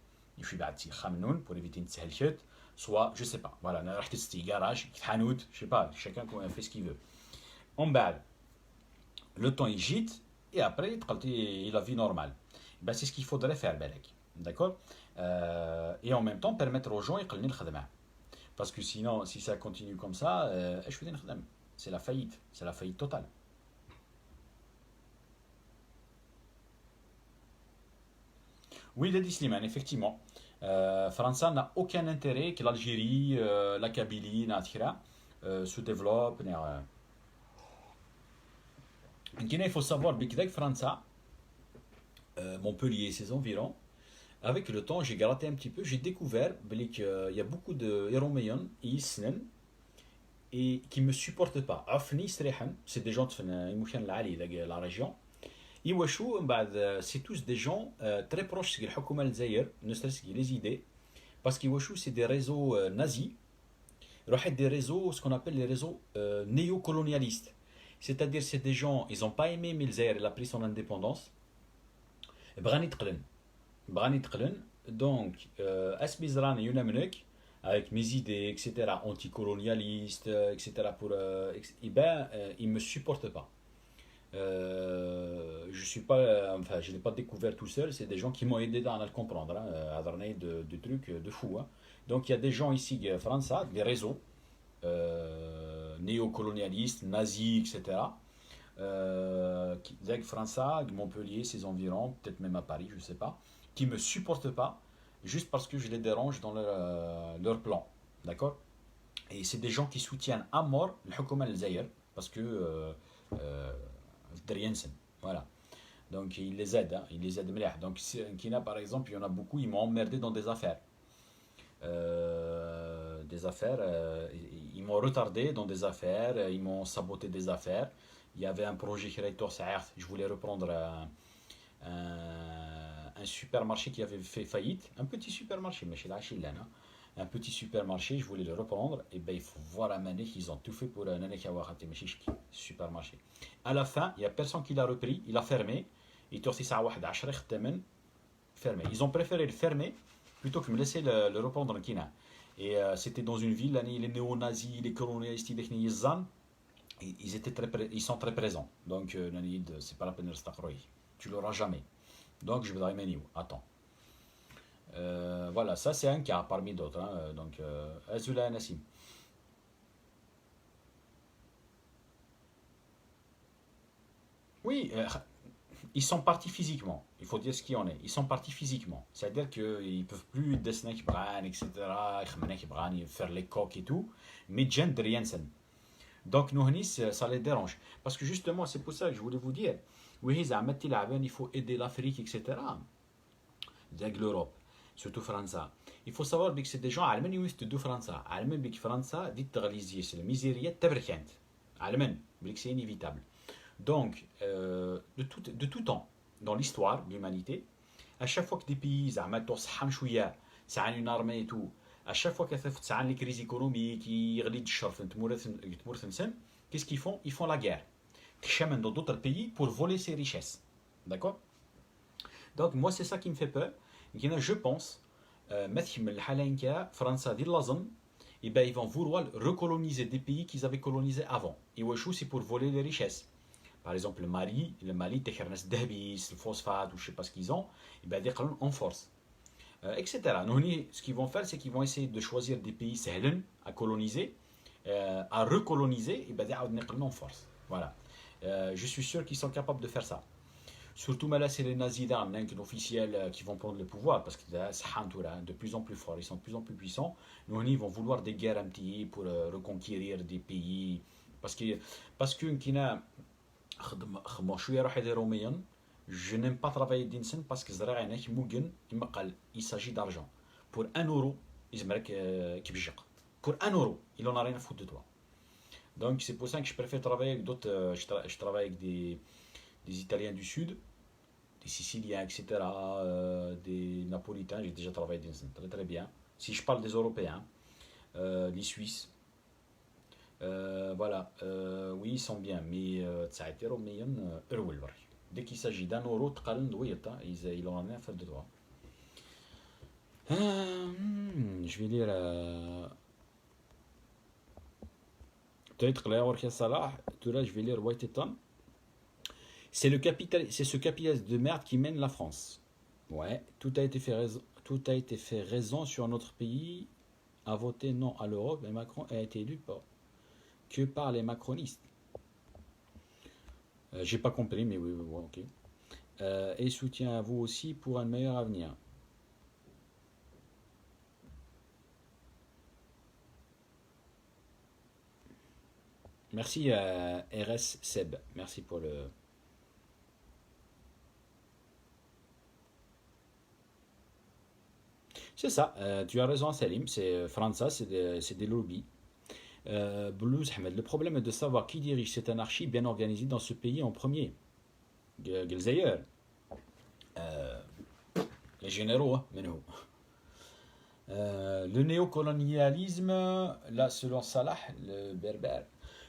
A: pour éviter une tihel, soit, je sais pas, voilà, garage, je sais pas, chacun fait ce qu'il veut. Le temps il gîte, et après il a vie normale. Ben, c'est ce qu'il faudrait faire, Belek. D'accord. Et en même temps permettre aux gens de le parce que sinon, si ça continue comme ça, c'est la faillite totale. Oui, il a dit Slimane, effectivement. France n'a aucun intérêt que l'Algérie, la Kabylie, se développent. Il faut savoir que France, Montpellier et ses environs, avec le temps, j'ai gratté un petit peu, j'ai découvert qu'il y a beaucoup de Héroméons et qui ne me supportent pas. Afni, c'est des gens de la région. C'est tous des gens très proches de l'Houkouma al-Zaïr, ne serait-ce que les idées, parce que c'est des réseaux nazis, des réseaux, ce qu'on appelle les réseaux néocolonialistes. C'est-à-dire c'est des gens, ils n'ont pas aimé mais le Zaïr, il a pris son indépendance. Donc, Asmizran et Yunamnek, avec mes idées, etc., anticolonialistes, etc., ils ne me supportent pas. Je suis pas, enfin, je l'ai pas découvert tout seul, c'est des gens qui m'ont aidé à le comprendre, à donner de trucs de fou. Hein. Donc, il y a des gens ici, France, des réseaux néocolonialistes, nazis, etc., France, Montpellier, ses environs, peut-être même à Paris, je ne sais pas, qui ne me supportent pas juste parce que je les dérange dans leur plan. D'accord. Et c'est des gens qui soutiennent à mort le Hukuma al-Zaïr parce que voilà. Donc ils les aident, hein, ils les aident. Donc Kina par exemple, il y en a beaucoup, ils m'ont emmerdé dans des affaires. Ils m'ont retardé dans des affaires, ils m'ont saboté des affaires. Il y avait un projet qui je voulais reprendre un supermarché qui avait fait faillite, un petit supermarché, mais chez la Chilène, un petit supermarché, je voulais le reprendre, et ben il faut voir à Mané qu'ils ont tout fait pour un supermarché. À la fin, il n'y a personne qui l'a repris, il a fermé, fermé. Ils ont préféré le fermer plutôt que me laisser le reprendre en Kina. Et c'était dans une ville, les néo-nazis, les colonialistes, ils sont très présents. Donc, c'est pas la peine de rester. Tu l'auras jamais. Donc, je vais dire, attends. Voilà, ça c'est un cas parmi d'autres. Hein. Donc, Azula Nassim. Oui, ils sont partis physiquement. Il faut dire ce qu'il en est. Ils sont partis physiquement. C'est-à-dire qu'ils ne peuvent plus dessiner, etc., faire les coques et tout. Mais Jen Jensen. Donc, nous, ça les dérange. Parce que justement, c'est pour ça que je voulais vous dire, oui, il faut aider l'Afrique, etc. Avec l'Europe, surtout France. Il faut savoir que c'est des gens allemands qui de France. Allemands que France dit c'est la misère tabrikante. Allemands, c'est inévitable. Donc, de tout temps, dans l'histoire de l'humanité, à chaque fois que des pays, ça a une armée et tout, à chaque fois qu'il y a une crise économique, qu'est-ce qu'ils font? Ils font la guerre. Ils cheminent dans d'autres pays pour voler ses richesses. D'accord? Donc, moi, c'est ça qui me fait peur. Je pense, France, ils vont vouloir recoloniser des pays qu'ils avaient colonisés avant. Et c'est pour voler les richesses. Par exemple, le Mali, تكرنس الدهبيس, le phosphate ou je sais pas ce qu'ils ont, et ben ils en force. Etc. Nous, ce qu'ils vont faire, c'est qu'ils vont essayer de choisir des pays sahlen à coloniser, à recoloniser, et ben ils en force. Voilà. Je suis sûr qu'ils sont capables de faire ça. Surtout, mais là, c'est les nazis d'armes, officiels qui vont prendre le pouvoir, parce que c'est de plus en plus fort, ils sont de plus en plus puissants. Nous, ils vont vouloir des guerres un petit pour reconquérir des pays. Parce que, parce que, je n'aime pas travailler d'insen parce que il s'agit d'argent. Pour 1 euro, pour 1 euro, il en a rien à foutre de toi. Donc c'est pour ça que je préfère travailler avec d'autres. Je travaille avec des Italiens du Sud, des Siciliens, etc., des Napolitains. J'ai déjà travaillé d'insen, très très bien. Si je parle des Européens, les Suisses, voilà, oui, ils sont bien, mais dès qu'il s'agit d'1 euro, ils en ont rien à faire de toi. Je vais lire. Peut-être que Salah, tout là, je vais lire Whiteton. C'est ce capitalisme de merde qui mène la France. Ouais, tout a été fait raison sur notre pays a voté non à l'Europe et Macron a été élu que par les macronistes. J'ai pas compris, mais oui, ok. Et soutien à vous aussi pour un meilleur avenir. Merci RS Seb, merci pour le. C'est ça, tu as raison Salim, c'est France, c'est des lobbies. Blues Ahmed, le problème est de savoir qui dirige cette anarchie bien organisée dans ce pays en premier. Gelzayer, les généraux, hein, mais non. Le néocolonialisme, là selon Salah, le berbère,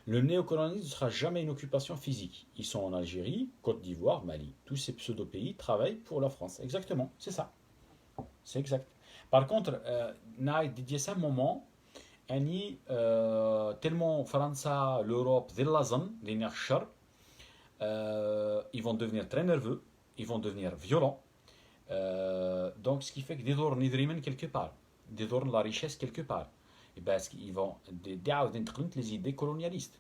A: le néocolonialisme ne sera jamais une occupation physique. Ils sont en Algérie, Côte d'Ivoire, Mali. Tous ces pseudo-pays travaillent pour la France. Exactement, c'est ça. C'est exact. Par contre, Naïd dédié un moment, tellement France, l'Europe, ils vont devenir très nerveux, ils vont devenir violents. Donc, ce qui fait que des dors nidrimen quelque part, des dors la richesse quelque part. Et parce qu'ils vont les idées colonialistes.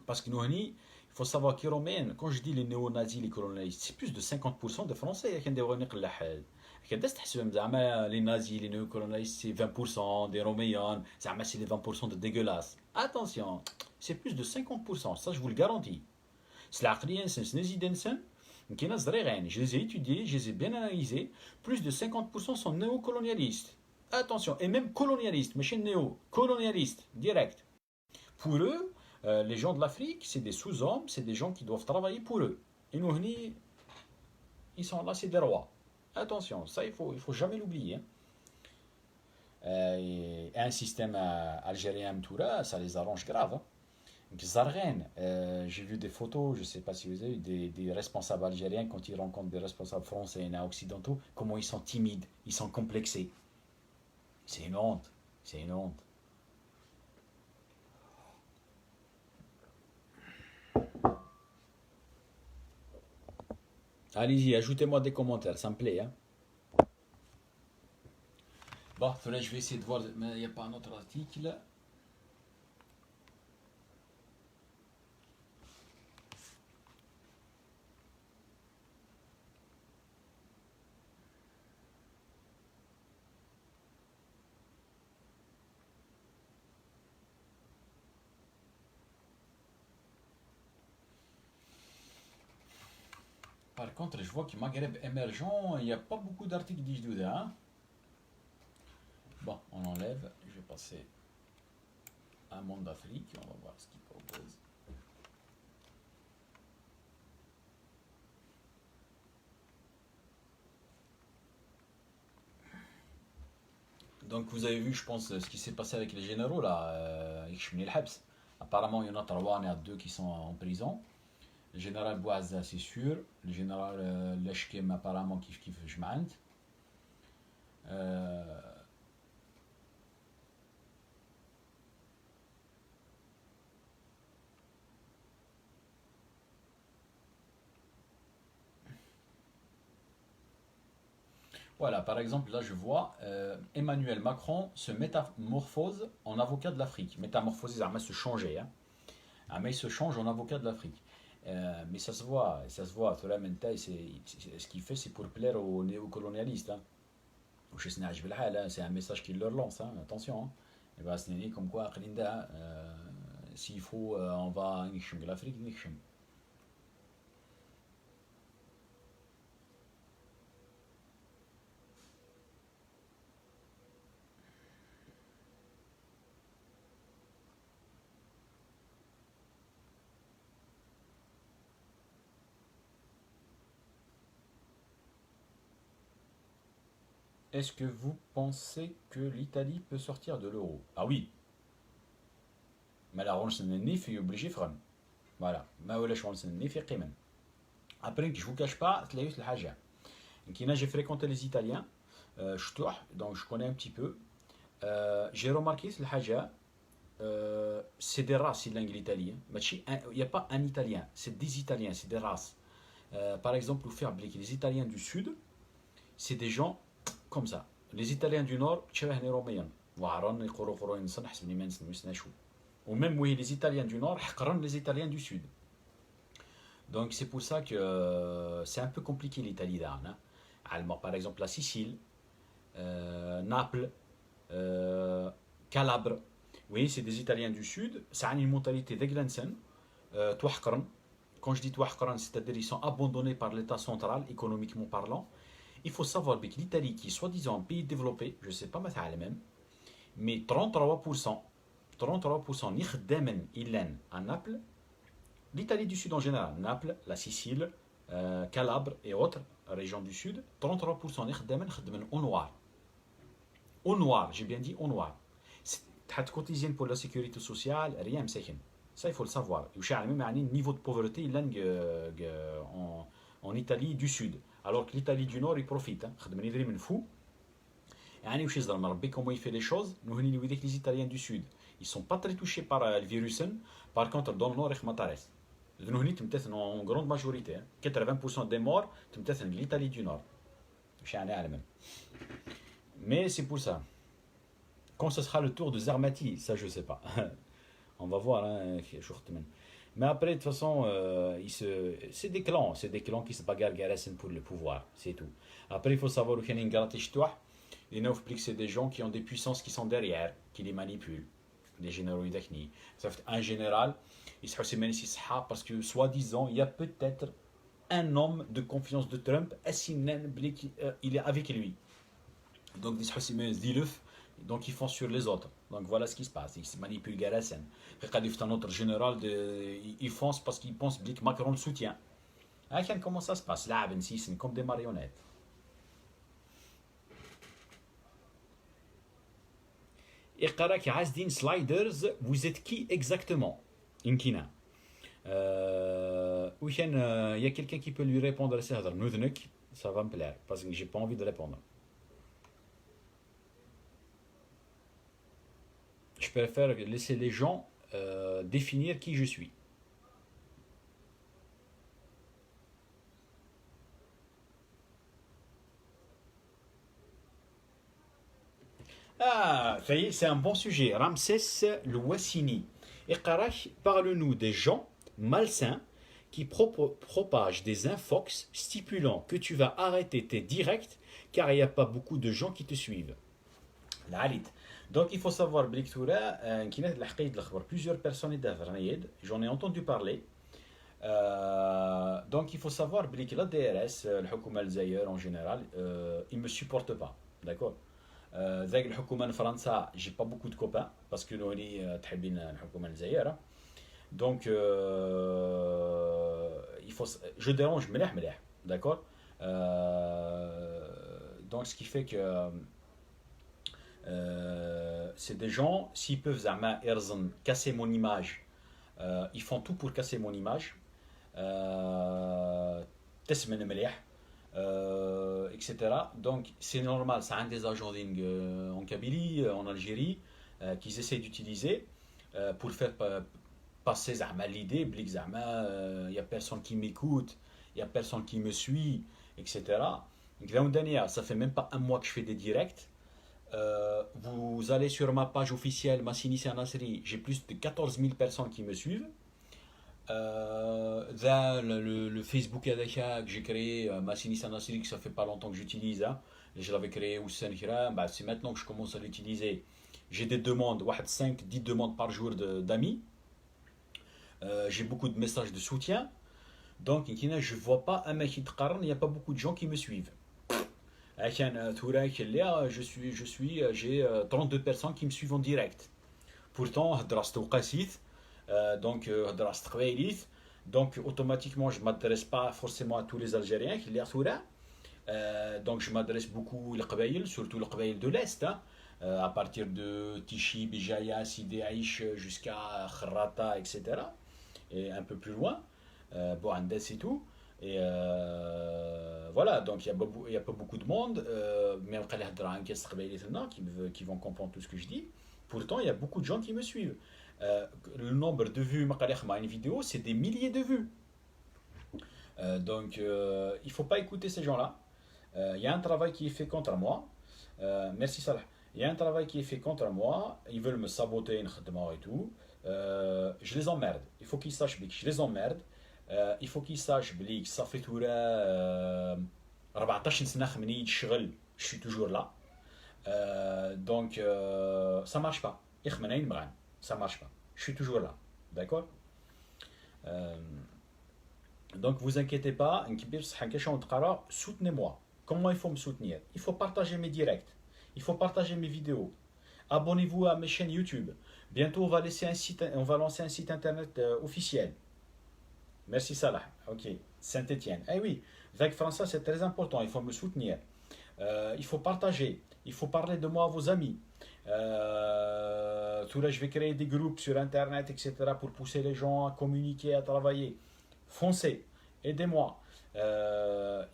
A: Parce que nous, il faut savoir que quand je dis les néo-nazis, les colonialistes, c'est plus de 50% de Français qui ont les nazis, les néocolonialistes, c'est 20%, des Roméens, c'est les 20% de dégueulasses. Attention, c'est plus de 50%, ça je vous le garantis. C'est l'aqliyen, c'est je les ai étudiés, je les ai bien analysés. Plus de 50% sont néocolonialistes. Attention, et même colonialistes, mais chez néo-colonialistes, direct. Pour eux, les gens de l'Afrique, c'est des sous-hommes, c'est des gens qui doivent travailler pour eux. Et nous, ils sont là, c'est des rois. Attention, ça, il faut jamais l'oublier. Et un système algérien, ça les arrange grave. Hein. Zarren, j'ai vu des photos, je ne sais pas si vous avez vu, des responsables algériens quand ils rencontrent des responsables français et occidentaux, comment ils sont timides, ils sont complexés. C'est une honte, c'est une honte. Allez-y, ajoutez-moi des commentaires, ça me plaît. Hein. Bon, là, je vais essayer de voir, mais il n'y a pas un autre article. Par contre, je vois que Maghreb émergent, il n'y a pas beaucoup d'articles d'Ijdouda. Hein. Bon, on enlève. Je vais passer à Monde d'Afrique. On va voir ce qu'il propose. Donc vous avez vu, je pense, ce qui s'est passé avec les généraux là, apparemment il y en a 3, il y en a 2 qui sont en prison. Le général Bouazza, c'est sûr. Le général Leshkem, apparemment, kif Jma'ant. Voilà, par exemple, là je vois Emmanuel Macron se métamorphose en avocat de l'Afrique. Métamorphoser, ça veut se changer. Hein. Ah, mais il se change en avocat de l'Afrique. Mais ça se voit. Tola Menta, ce qu'il fait, c'est pour plaire aux néocolonialistes. Hein. C'est un message qu'il leur lance, hein, attention. Hein. Et ben, c'est comme quoi, s'il faut, on va en l'Afrique, est-ce que vous pensez que l'Italie peut sortir de l'euro? Ah oui, mais la ronde n'est obligé de faire. Voilà, ما ولاش ونسني في قيمة. Après, je vous cache pas, تلاقيت الحاجة. J'ai fréquenté les Italiens, donc je connais un petit peu. J'ai remarqué الحاجة, c'est des races langue l'Italie. Il n'y a pas un Italien, c'est des Italiens, c'est des races. Par exemple, pour faire appliquer les Italiens du Sud, c'est des gens comme ça. Les Italiens du Nord, شبهني روميا. وعران يقولوا قرون إنسان حسب لي ما نسنشو. Ou même oui, les Italiens du Nord, les Italiens du Sud. Donc c'est pour ça que c'est un peu compliqué l'Italie là. Hein. Par exemple la Sicile, Naples, Calabre. Oui, c'est des Italiens du Sud. Ça a une mentalité d'Eglensen. Quand je dis Touahkran, c'est-à-dire qu'ils sont abandonnés par l'État central, économiquement parlant. Il faut savoir que l'Italie, qui est soi-disant un pays développé, je ne sais pas même, mais 33%, 33% نخدمن إلان à Naples, l'Italie du Sud en général, Naples, la Sicile, Calabre et autres régions du Sud, 33% نخدمن au noir. Au noir, j'ai bien dit au noir. تحت quotidienne pour la sécurité sociale, rien مساكن. Ça, il faut le savoir. Le niveau de pauvreté en Italie du Sud. Alors que l'Italie du Nord, il profite. خدمني يدري من فou. يعني وش يصدر مربي comment il fait les choses. Nous les Italiens du Sud. Ils ne sont pas très touchés par le virus. Par contre, dans le Nord, ils sont en grande majorité. 80% des morts, c'est l'Italie du Nord. Mais c'est pour ça. Quand ce sera le tour de Zermatt, ça je ne sais pas. On va voir. Hein, mais après, de toute façon, c'est des clans qui se bagarrent pour le pouvoir. C'est tout. Après, il faut savoir qu'il y a une gratitude. Les neuf que c'est des gens qui ont des puissances qui sont derrière, qui les manipulent. Les généraux d'Akni. Un général, il se fait parce que, soi-disant, il y a peut-être un homme de confiance de Trump, il est avec lui. Donc, donc ils font sur les autres. Donc voilà ce qui se passe. Ils se manipulent Garassen. Un autre général, ils foncent parce qu'ils pensent que Macron le soutient. Comment ça se passe? Là, c'est comme des marionnettes. Iqarak Azdin Sliders, vous êtes qui exactement? Inkina. Il y a quelqu'un qui peut lui répondre à ça. Ça va me plaire parce que j'ai pas envie de répondre. Je préfère laisser les gens définir qui je suis. Ah, ça y est, c'est un bon sujet. Ramsès Louassini. Iqarach, parle-nous des gens malsains qui propagent des infox stipulant que tu vas arrêter tes directs car il n'y a pas beaucoup de gens qui te suivent. Donc il faut savoir plusieurs personnes j'en ai entendu parler. Donc il faut savoir que la DRS, le Hukuma al en général, ils ne me supportent pas. D'accord. ذاك الحكومه فرنسا j'ai pas beaucoup de copains parce que nous تحبين الحكومه الجزائر donc il faut je dérange مليح d'accord donc ce qui fait que c'est des gens s'ils peuvent زعما casser mon image ils font tout pour casser mon image تسمن مليح etc. Donc c'est normal, ça a des agents en Kabylie, en Algérie, qu'ils essayent d'utiliser pour faire passer l'idée, il n'y a personne qui m'écoute, il n'y a personne qui me suit, etc. Ça fait même pas un mois que je fais des directs. Vous allez sur ma page officielle, Massini Nasri, j'ai plus de 14 000 personnes qui me suivent. Le Facebook que j'ai créé, Massini Nasri, que ça fait pas longtemps que j'utilise, hein, et je l'avais créé au Sénégal, bah, c'est maintenant que je commence à l'utiliser. J'ai des demandes, 5, 10 demandes par jour d'amis. J'ai beaucoup de messages de soutien. Donc, je ne vois pas un mec, il n'y a pas beaucoup de gens qui me suivent. J'ai 32 personnes qui me suivent en direct. Pourtant, donc automatiquement, je ne m'adresse pas forcément à tous les Algériens. Donc je m'adresse beaucoup aux Qabaïl, surtout les Qabaïl de l'Est, hein, à partir de Tichy, Bijaya, Sidi Aïch jusqu'à Khrata, etc. Et un peu plus loin, Bouandes et tout. Et voilà, donc il y a pas beaucoup de monde, mais qui vont comprendre tout ce que je dis. Pourtant, il y a beaucoup de gens qui me suivent. Le nombre de vues à une vidéo, c'est des milliers de vues. Donc, il ne faut pas écouter ces gens-là. Il y a un travail qui est fait contre moi. Merci Salah. Il y a un travail qui est fait contre moi. Ils veulent me saboter et tout. Je les emmerde. Il faut qu'ils sachent que je les emmerde. Il faut qu'ils sachent que ça fait tout 14 سنة خمني يشغل je suis toujours là. Donc ça marche pas. Ça marche pas. Je suis toujours là. D'accord. Euh, donc vous inquiétez pas. Soutenez-moi. Comment il faut me soutenir? Il faut partager mes directs. Il faut partager mes vidéos. Abonnez-vous à mes chaînes YouTube. Bientôt on va lancer un site internet officiel. Merci Salah. Ok. Saint-Étienne. Eh oui, avec François, c'est très important. Il faut me soutenir. Il faut partager. Il faut parler de moi à vos amis. Tout là, je vais créer des groupes sur Internet, etc. pour pousser les gens à communiquer, à travailler. Foncez. Aidez-moi.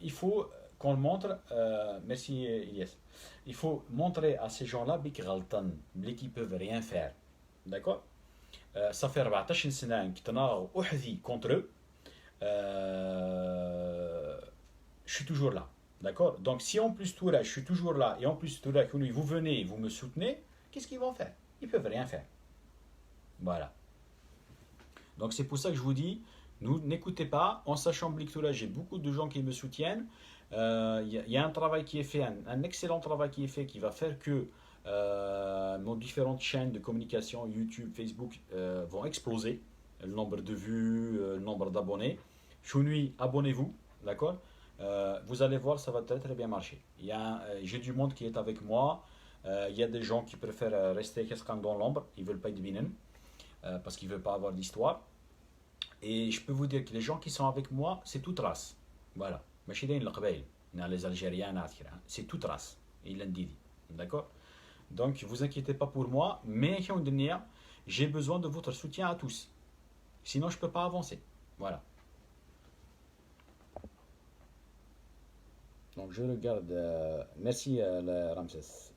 A: Il faut qu'on le montre. Merci Elias. Il faut montrer à ces gens-là qu'ils peuvent rien faire. D'accord. Ça fait 14 سنة كنتناضل contre eux. Je suis toujours là. D'accord. Donc si en plus tout là, je suis toujours là, et en plus tout là, vous venez, vous me soutenez, qu'est-ce qu'ils vont faire? Ils peuvent rien faire. Voilà. Donc c'est pour ça que je vous dis, n'écoutez pas, en sachant que tout là, j'ai beaucoup de gens qui me soutiennent. Y a un travail qui est fait, un excellent travail qui est fait, qui va faire que nos différentes chaînes de communication, YouTube, Facebook, vont exploser. Le nombre de vues, le nombre d'abonnés. Chounui, abonnez-vous, d'accord. Vous allez voir, ça va très très bien marcher. J'ai du monde qui est avec moi. Il y a des gens qui préfèrent rester dans l'ombre. Ils ne veulent pas être binen parce qu'ils ne veulent pas avoir d'histoire. Et je peux vous dire que les gens qui sont avec moi, c'est toute race. Voilà. Les Algériens, c'est toute race. Il l'a dit. D'accord. Donc, vous inquiétez pas pour moi, mais j'ai besoin de votre soutien à tous. Sinon, je ne peux pas avancer. Voilà. Donc, je regarde. Merci, Ramsès.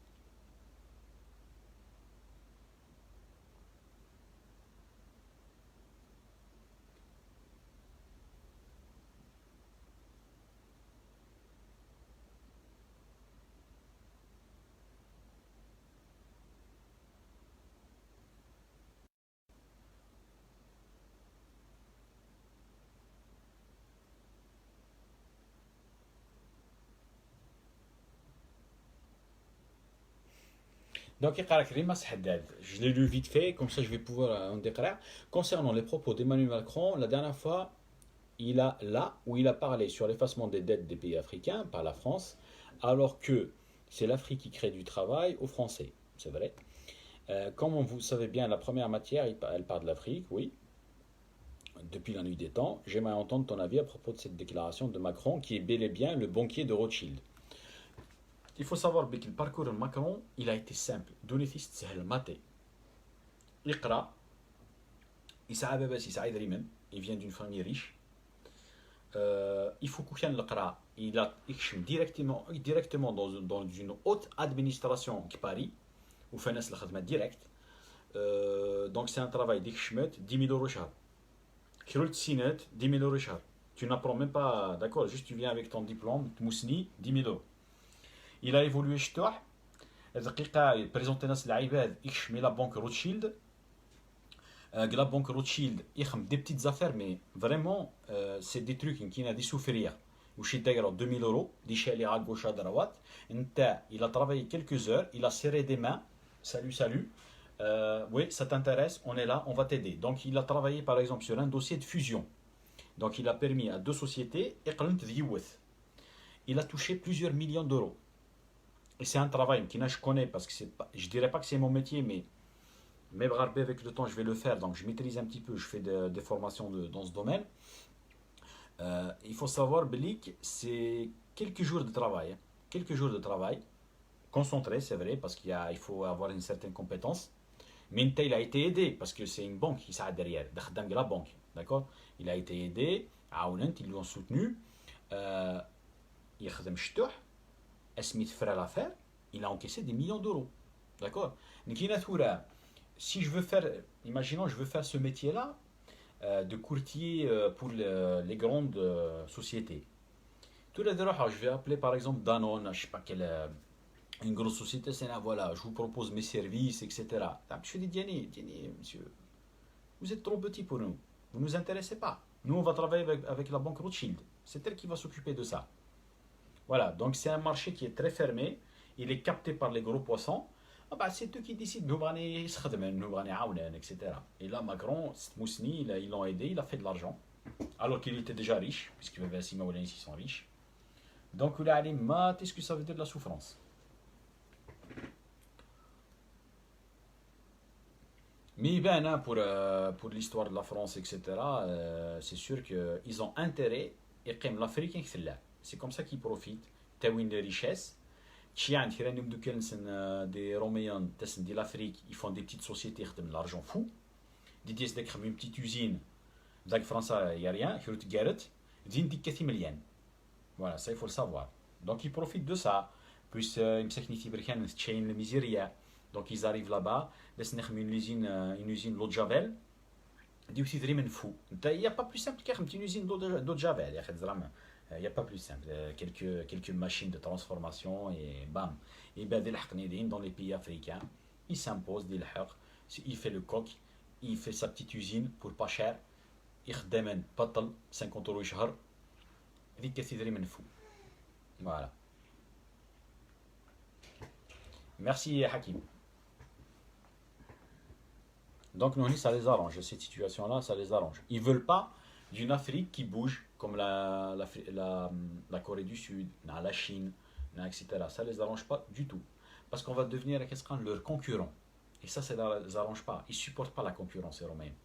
A: Donc, je l'ai lu vite fait, comme ça je vais pouvoir en déclarer. Concernant les propos d'Emmanuel Macron, la dernière fois, il a parlé sur l'effacement des dettes des pays africains par la France, alors que c'est l'Afrique qui crée du travail aux Français. C'est vrai. Comme vous savez bien, la première matière, elle part de l'Afrique, oui, depuis la nuit des temps. J'aimerais entendre ton avis à propos de cette déclaration de Macron, qui est bel et bien le banquier de Rothschild. Il faut savoir que le parcours de Macron, il a été simple. Donifiste, c'est le maté. Iqra, il vient d'une famille riche. Il faut qu'il il a directement dans une haute administration qui Paris, ou fait le direct. Donc c'est un travail d'Ikhshmet, 10 000 euros char. Kirult Sinet, 10 000 euros char. Tu n'apprends même pas, d'accord, juste tu viens avec ton diplôme, Mousni, 10 000 euros. Il a évolué chez toi, il présente la banque Rothschild. La banque Rothschild, il a des petites affaires, mais vraiment, c'est des trucs qui ont des souffrir. Ou chez 2000 euros, des à gauche à droite. Il a travaillé quelques heures, il a serré des mains. Salut, salut. Oui, ça t'intéresse, on est là, on va t'aider. Donc, il a travaillé par exemple sur un dossier de fusion. Donc, il a permis à deux sociétés, il a touché plusieurs millions d'euros. Et c'est un travail que je connais parce que je dirais pas que c'est mon métier, mais avec le temps, je vais le faire. Donc, je maîtrise un petit peu, je fais des formations dans ce domaine. Il faut savoir, Belik, c'est quelques jours de travail. Hein. Quelques jours de travail, concentré, c'est vrai, parce il faut avoir une certaine compétence. Mais il a été aidé, parce que c'est une banque qui s'est derrière, la banque, d'accord. Il a été aidé, ils l'ont soutenu. Il a Smith fait l'affaire, il a encaissé des millions d'euros, d'accord. Si je veux faire, imaginons, je veux faire ce métier-là, de courtier pour les grandes sociétés. Tout le temps, je vais appeler par exemple Danone, je sais pas quelle une grosse société, c'est là, voilà, je vous propose mes services, etc. Je fais des Diani, monsieur, vous êtes trop petit pour nous, vous ne nous intéressez pas. Nous, on va travailler avec la banque Rothschild, c'est elle qui va s'occuper de ça. Voilà, donc c'est un marché qui est très fermé, il est capté par les gros poissons. Ah bah, c'est eux qui décident, nous allons etc. Et là, Macron, Mousni, ils l'ont aidé, il a fait de l'argent, alors qu'il était déjà riche, puisqu'il avait Sima Oulens, ils sont riches. Donc, il a dit, qu'est-ce que ça veut dire de la souffrance? Mais ben, hein, pour l'histoire de la France, etc., c'est sûr qu'ils ont intérêt, et comme l'Afrique, c'est comme ça qu'ils profitent, تاوين les richesses. Tiens, des Roméens de l'Afrique, ils font des petites sociétés qui de l'argent fou. Des dièses une petite usine, dans le France, il n'y a rien, ils ont voilà, ça il faut le savoir. Donc ils profitent de ça. Puis ils me le miséria. Donc ils arrivent là-bas, une usine d'eau de Javel. Ils disent vraiment fou. Il n'y a pas plus simple qu'une usine d'eau de Javel. Il n'y a pas plus simple. Quelques machines de transformation et bam. Et ben, dans les pays africains, il s'impose, il fait le coq, il fait sa petite usine pour pas cher. Il demande 50 euros par mois. Il est fou. Voilà. Merci Hakim. Donc nous, ça les arrange, cette situation-là, ça les arrange. Ils ne veulent pas d'une Afrique qui bouge, comme la Corée du Sud, la Chine, etc. Ça ne les arrange pas du tout. Parce qu'on va devenir leur concurrent. Et ça ne les arrange pas. Ils ne supportent pas la concurrence européenne.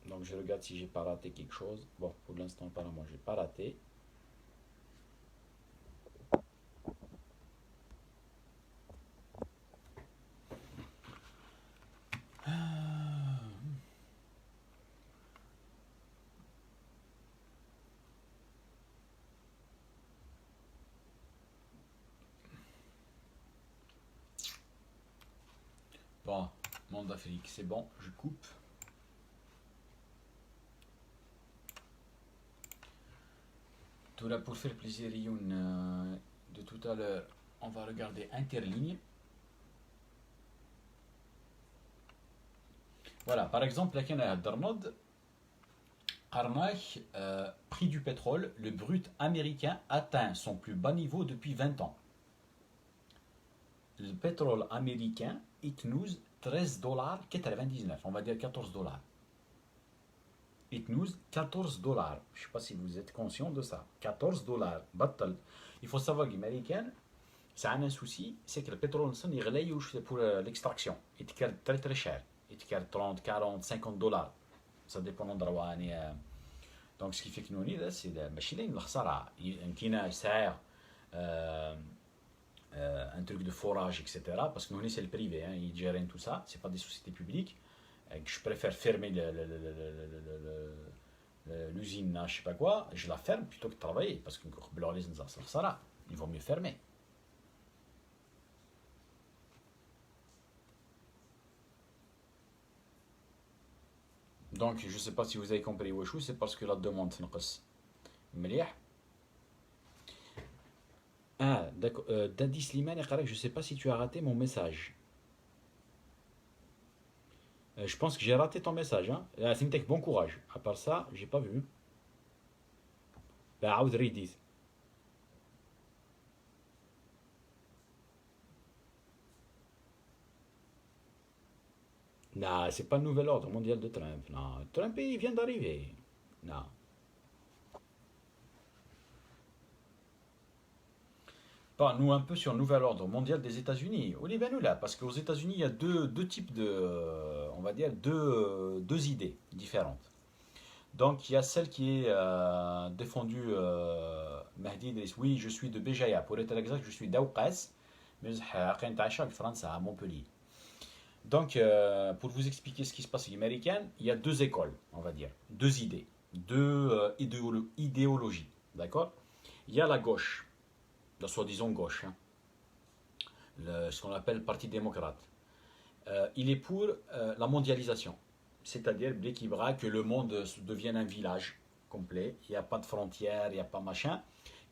A: Donc je regarde si j'ai pas raté quelque chose. Bon, pour l'instant, apparemment, j'ai pas raté. Bon, monde d'Afrique, c'est bon, je coupe. Tout là pour faire plaisir Youn de tout à l'heure, on va regarder Interligne. Voilà, par exemple, la Canada d'Arnaud, prix du pétrole, le brut américain atteint son plus bas niveau depuis 20 ans. Le pétrole américain, itnouz 13,99$, on va dire 14$. Itnouz 14$. Je ne sais pas si vous êtes conscient de ça. 14$. Battle. Il faut savoir que l'américain, ça a un souci, c'est que le pétrole, il relaye pour l'extraction. Il est très très cher. Il est 30, 40, 50$. Ça dépend de l'endroit. Donc ce qui fait que nous, c'est la machine, il sert un truc de forage, etc. Parce que nous, c'est le privé, hein, ils gèrent tout ça, c'est pas des sociétés publiques. Je préfère fermer l'usine, je sais pas quoi, je la ferme plutôt que de travailler. Parce que il vaut mieux fermer. Donc, je ne sais pas si vous avez compris Wachou, c'est parce que la demande تنقص. مليح. Ah, d'accord. Dadi Slimane, je ne sais pas si tu as raté mon message. Je pense que j'ai raté ton message. Hein. Simtek, bon courage. À part ça, j'ai pas vu. Bah, عاود ريديت. Non, c'est pas le nouvel ordre mondial de Trump. Non, Trump, il vient d'arriver. Non. Pas nous un peu sur le nouvel ordre mondial des États-Unis. Olivier nous là, parce qu'aux États-Unis, il y a deux types de, on va dire, deux idées différentes. Donc, il y a celle qui est défendue, Mahdi Idriss. Oui, je suis de Béjaïa. Pour être exact, je suis d'Aoukas, mais je France à Montpellier. Donc, pour vous expliquer ce qui se passe en américaine, il y a deux écoles, on va dire, deux idées, deux idéologies. D'accord. Il y a la gauche, la soi-disant gauche, hein, ce qu'on appelle le Parti démocrate. Il est pour la mondialisation, c'est-à-dire que le monde devienne un village complet, il n'y a pas de frontières, il n'y a pas machin.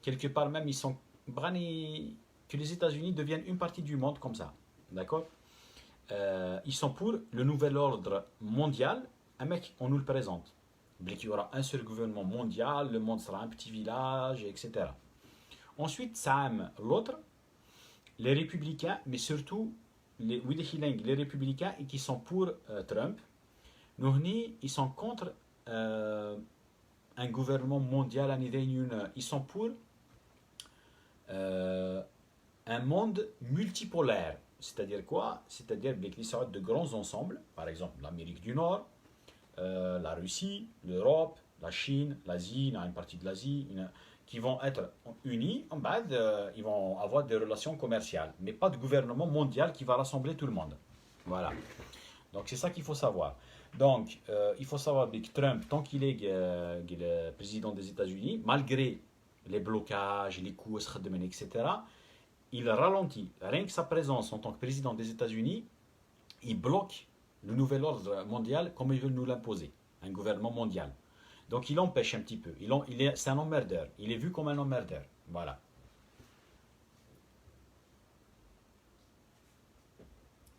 A: Quelque part même, ils sont que les États-Unis deviennent une partie du monde comme ça, d'accord. Ils sont pour le nouvel ordre mondial, un mec, on nous le présente. Il y aura un seul gouvernement mondial, le monde sera un petit village, etc. Ensuite, ça aime l'autre, les républicains, mais surtout les républicains et qui sont pour Trump. Nous, ils sont contre un gouvernement mondial. Ils sont pour un monde multipolaire. C'est-à-dire quoi? C'est-à-dire qu'ils sortent de grands ensembles, par exemple l'Amérique du Nord, la Russie, l'Europe, la Chine, l'Asie, une partie de l'Asie, qui vont être unis, en bas, ils vont avoir des relations commerciales, mais pas de gouvernement mondial qui va rassembler tout le monde. Voilà. Donc c'est ça qu'il faut savoir. Donc il faut savoir que Trump, tant qu'il est le président des États-Unis, malgré les blocages, les coûts, etc., il ralentit. Rien que sa présence en tant que président des États-Unis, il bloque le nouvel ordre mondial comme ils veulent nous l'imposer, un gouvernement mondial. Donc il empêche un petit peu. C'est un emmerdeur. Il est vu comme un emmerdeur. Voilà.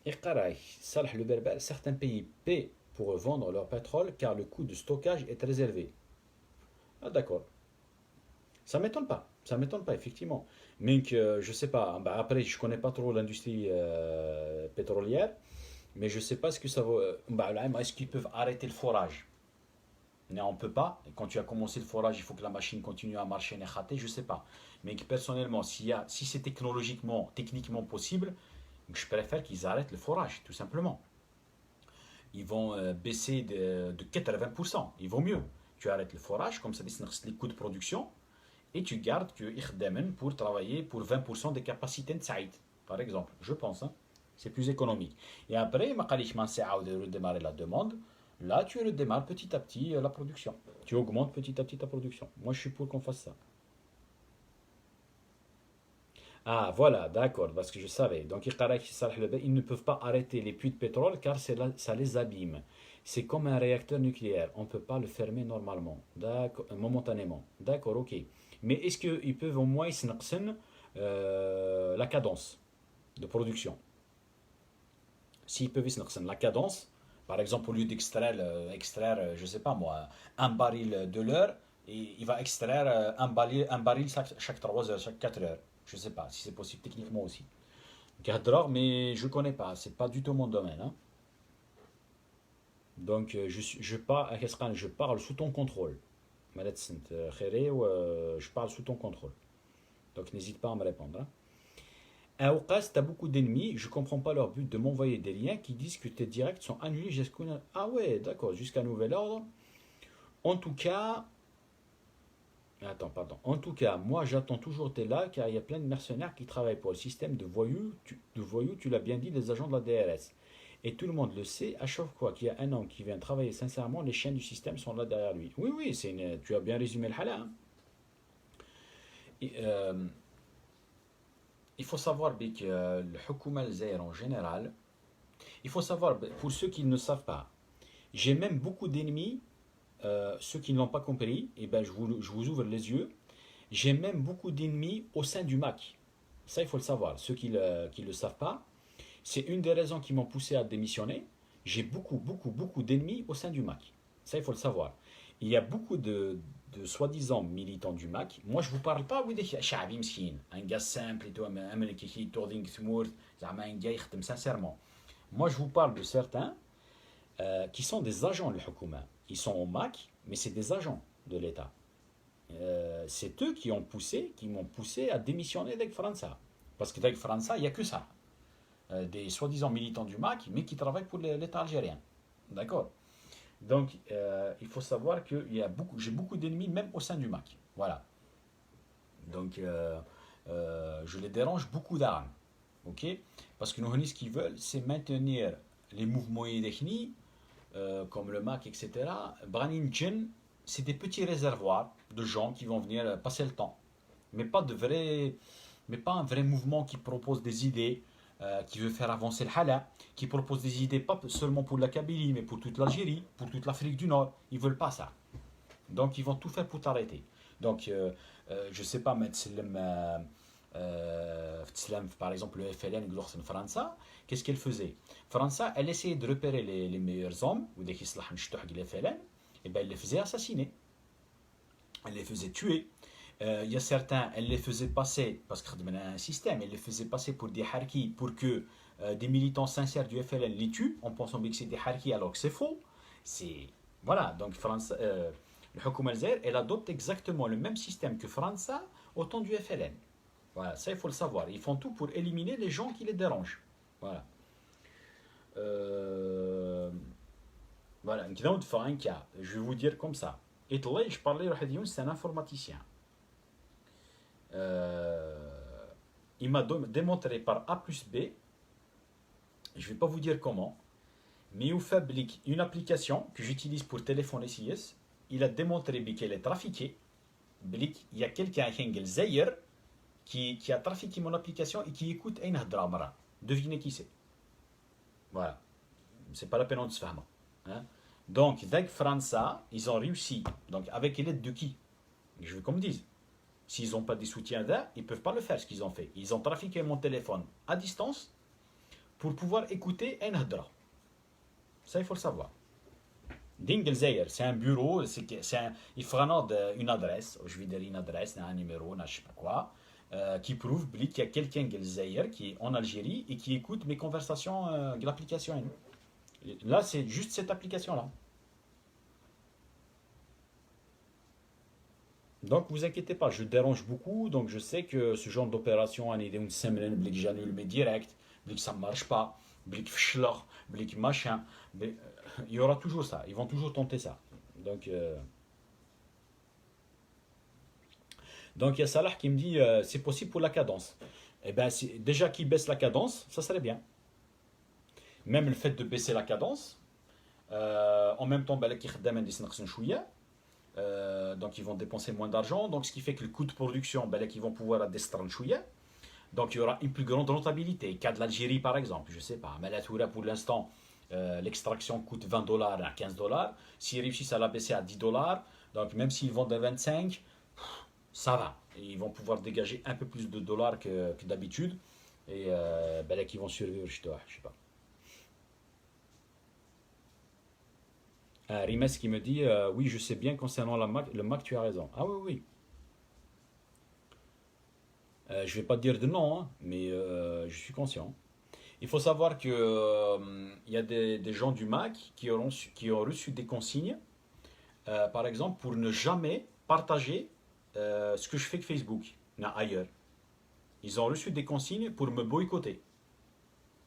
A: Et Salah le Berbère, certains pays paient pour vendre leur pétrole car le coût de stockage est très élevé. Ah d'accord. Ça ne m'étonne pas. Ça ne m'étonne pas, effectivement. Mais que, je ne sais pas. Bah, après, je ne connais pas trop l'industrie pétrolière. Mais je ne sais pas ce que ça vaut. Bah, est-ce qu'ils peuvent arrêter le forage? Non, on ne peut pas. Et quand tu as commencé le forage, il faut que la machine continue à marcher. Je ne sais pas. Mais que personnellement, si c'est techniquement possible, je préfère qu'ils arrêtent le forage, tout simplement. Ils vont baisser de 80%. Il vaut mieux. Tu arrêtes le forage, comme ça, les coûts de production. Et tu gardes que IRDEMEN pour travailler pour 20% des capacités de Saïd, par exemple. Je pense. Hein. C'est plus économique. Et après, de redémarrer la demande. Là, tu redémarres petit à petit la production. Tu augmentes petit à petit ta production. Moi, je suis pour qu'on fasse ça. Ah, voilà, d'accord, parce que je savais. Donc, ils ne peuvent pas arrêter les puits de pétrole car ça les abîme. C'est comme un réacteur nucléaire. On ne peut pas le fermer normalement, d'accord, momentanément. D'accord, ok. Mais est-ce qu'ils peuvent au moins la cadence de production? S'ils peuvent la cadence, par exemple, au lieu extraire, je ne sais pas moi, un baril de l'heure, il va extraire un baril chaque 3 heures, chaque 4 heures. Je ne sais pas si c'est possible techniquement aussi. Cadre, mais je ne connais pas, c'est pas du tout mon domaine. Hein. Donc je parle sous ton contrôle. Je parle sous ton contrôle. Donc n'hésite pas à me répondre. Hein. À Oukas, tu as beaucoup d'ennemis, je comprends pas leur but de m'envoyer des liens qui disent que tes directs sont annulés jusqu'à... Ah ouais, d'accord, jusqu'à nouvel ordre. En tout cas... Attends, pardon. En tout cas, moi j'attends toujours tes là car il y a plein de mercenaires qui travaillent pour le système de voyous, tu l'as bien dit, les agents de la DRS. Et tout le monde le sait, à chaque fois qu'il y a un homme qui vient travailler sincèrement, les chiens du système sont là derrière lui. Oui, oui, tu as bien résumé le hala. Hein. Et, il faut savoir que le Hukuma al en général, il faut savoir, pour ceux qui ne savent pas, J'ai même beaucoup d'ennemis, ceux qui ne l'ont pas compris, et ben je vous ouvre les yeux. J'ai même beaucoup d'ennemis au sein du Mac. Ça, il faut le savoir. Ceux qui ne le savent pas, c'est une des raisons qui m'ont poussé à démissionner. J'ai beaucoup d'ennemis au sein du Mac. Ça, il faut le savoir. Il y a beaucoup de soi-disant militants du Mac. Moi, je ne vous parle pas un gars simple et tout, un gars sincèrement. Moi, je vous parle de certains qui sont des agents de l'Hukuma. Ils sont au Mac, mais c'est des agents de l'État. C'est eux qui m'ont poussé à démissionner d'Aig França. Parce que d'Aig França, il n'y a que ça. Des soi-disant militants du MAC, mais qui travaillent pour l'État algérien. D'accord. Donc, il faut savoir que j'ai beaucoup d'ennemis, même au sein du MAC. Voilà. Donc, je les dérange beaucoup d'armes. Ok. Parce que nous, ce qu'ils veulent, c'est maintenir les mouvements ethniques, comme le MAC, etc. Branin Djinn, c'est des petits réservoirs de gens qui vont venir passer le temps. Mais pas un vrai mouvement qui propose des idées, qui veut faire avancer le hala, qui propose des idées pas seulement pour la Kabylie, mais pour toute l'Algérie, pour toute l'Afrique du Nord. Ils veulent pas ça. Donc ils vont tout faire pour t'arrêter. Donc je sais pas, par exemple le FLN en France, qu'est-ce qu'elle faisait? France, elle essayait de repérer les meilleurs hommes, ou des qui se le FLN, et ben elle les faisait assassiner. Elle les faisait tuer. Il y a certains, elle les faisait passer, parce qu'il y a un système, elle les faisait passer pour des harkis, pour que des militants sincères du FLN les tuent, en pensant que c'est des harkis alors que c'est faux. Voilà, donc le Hukuma al-Zaïr, elle adopte exactement le même système que France au temps du FLN. Voilà, ça il faut le savoir. Ils font tout pour éliminer les gens qui les dérangent. Voilà. Voilà, un cas. Je vais vous dire comme ça. Et là, je parlais, c'est un informaticien. Il m'a démontré par A plus B, je ne vais pas vous dire comment, mais il fabrique une application que j'utilise pour téléphone SIS. Il a démontré qu'elle est trafiquée. Il y a quelqu'un qui a trafiqué mon application et qui écoute Ein Dramara. Devinez qui c'est. Voilà. C'est pas la peine de se faire. Hein? Donc, avec França, ils ont réussi. Donc, avec l'aide de qui? Je veux qu'on me dise. S'ils n'ont pas des soutiens d'aide, ils ne peuvent pas le faire, ce qu'ils ont fait. Ils ont trafiqué mon téléphone à distance pour pouvoir écouter un hadra. Ça, il faut le savoir. Dingel Zayer, c'est un bureau, il fera une adresse, je vais dire une adresse, un numéro, je ne sais pas quoi, qui prouve qu'il y a quelqu'un qui est en Algérie et qui écoute mes conversations de l'application. Là, c'est juste cette application-là. Donc, vous inquiétez pas, je dérange beaucoup, donc je sais que ce genre d'opération, on est une semaine, j'annule mes directs, que ça ne marche pas, que machin, il y aura toujours ça, ils vont toujours tenter ça. Donc il y a Salah qui me dit c'est possible pour la cadence. Eh bien, déjà qu'il baisse la cadence, ça serait bien. Même le fait de baisser la cadence, en même temps, donc ils vont dépenser moins d'argent, donc ce qui fait que le coût de production, ils vont pouvoir adestrer chouïa. Donc il y aura une plus grande rentabilité. Cas de l'Algérie par exemple, je ne sais pas, mais là pour l'instant, l'extraction coûte $20 à $15. S'ils réussissent à la baisser à $10, donc même s'ils vendent à 25, ça va. Ils vont pouvoir dégager un peu plus de dollars que d'habitude. Et là qui vont survivre, je sais pas. Rimes qui me dit oui, je sais bien concernant le Mac, tu as raison. Ah oui, oui. Je vais pas te dire de non, hein, mais je suis conscient. Il faut savoir qu'il y a des gens du Mac qui ont reçu des consignes, par exemple, pour ne jamais partager ce que je fais que Facebook, ailleurs. Ils ont reçu des consignes pour me boycotter.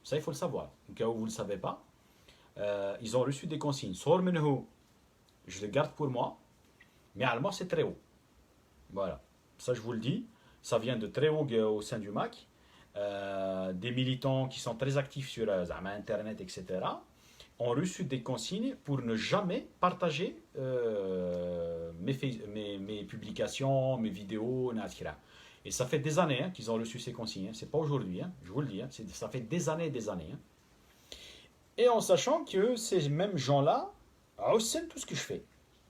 A: Ça, il faut le savoir. Au cas où vous ne le savez pas, ils ont reçu des consignes. Je le garde pour moi, mais allemand, c'est très haut. Voilà. Ça, je vous le dis. Ça vient de très haut au sein du MAC. Des militants qui sont très actifs sur Internet, etc., ont reçu des consignes pour ne jamais partager mes publications, mes vidéos, etc. Et ça fait des années qu'ils ont reçu ces consignes. C'est pas aujourd'hui, je vous le dis. Ça fait des années et des années. Et en sachant que ces mêmes gens-là C'est tout ce que je fais.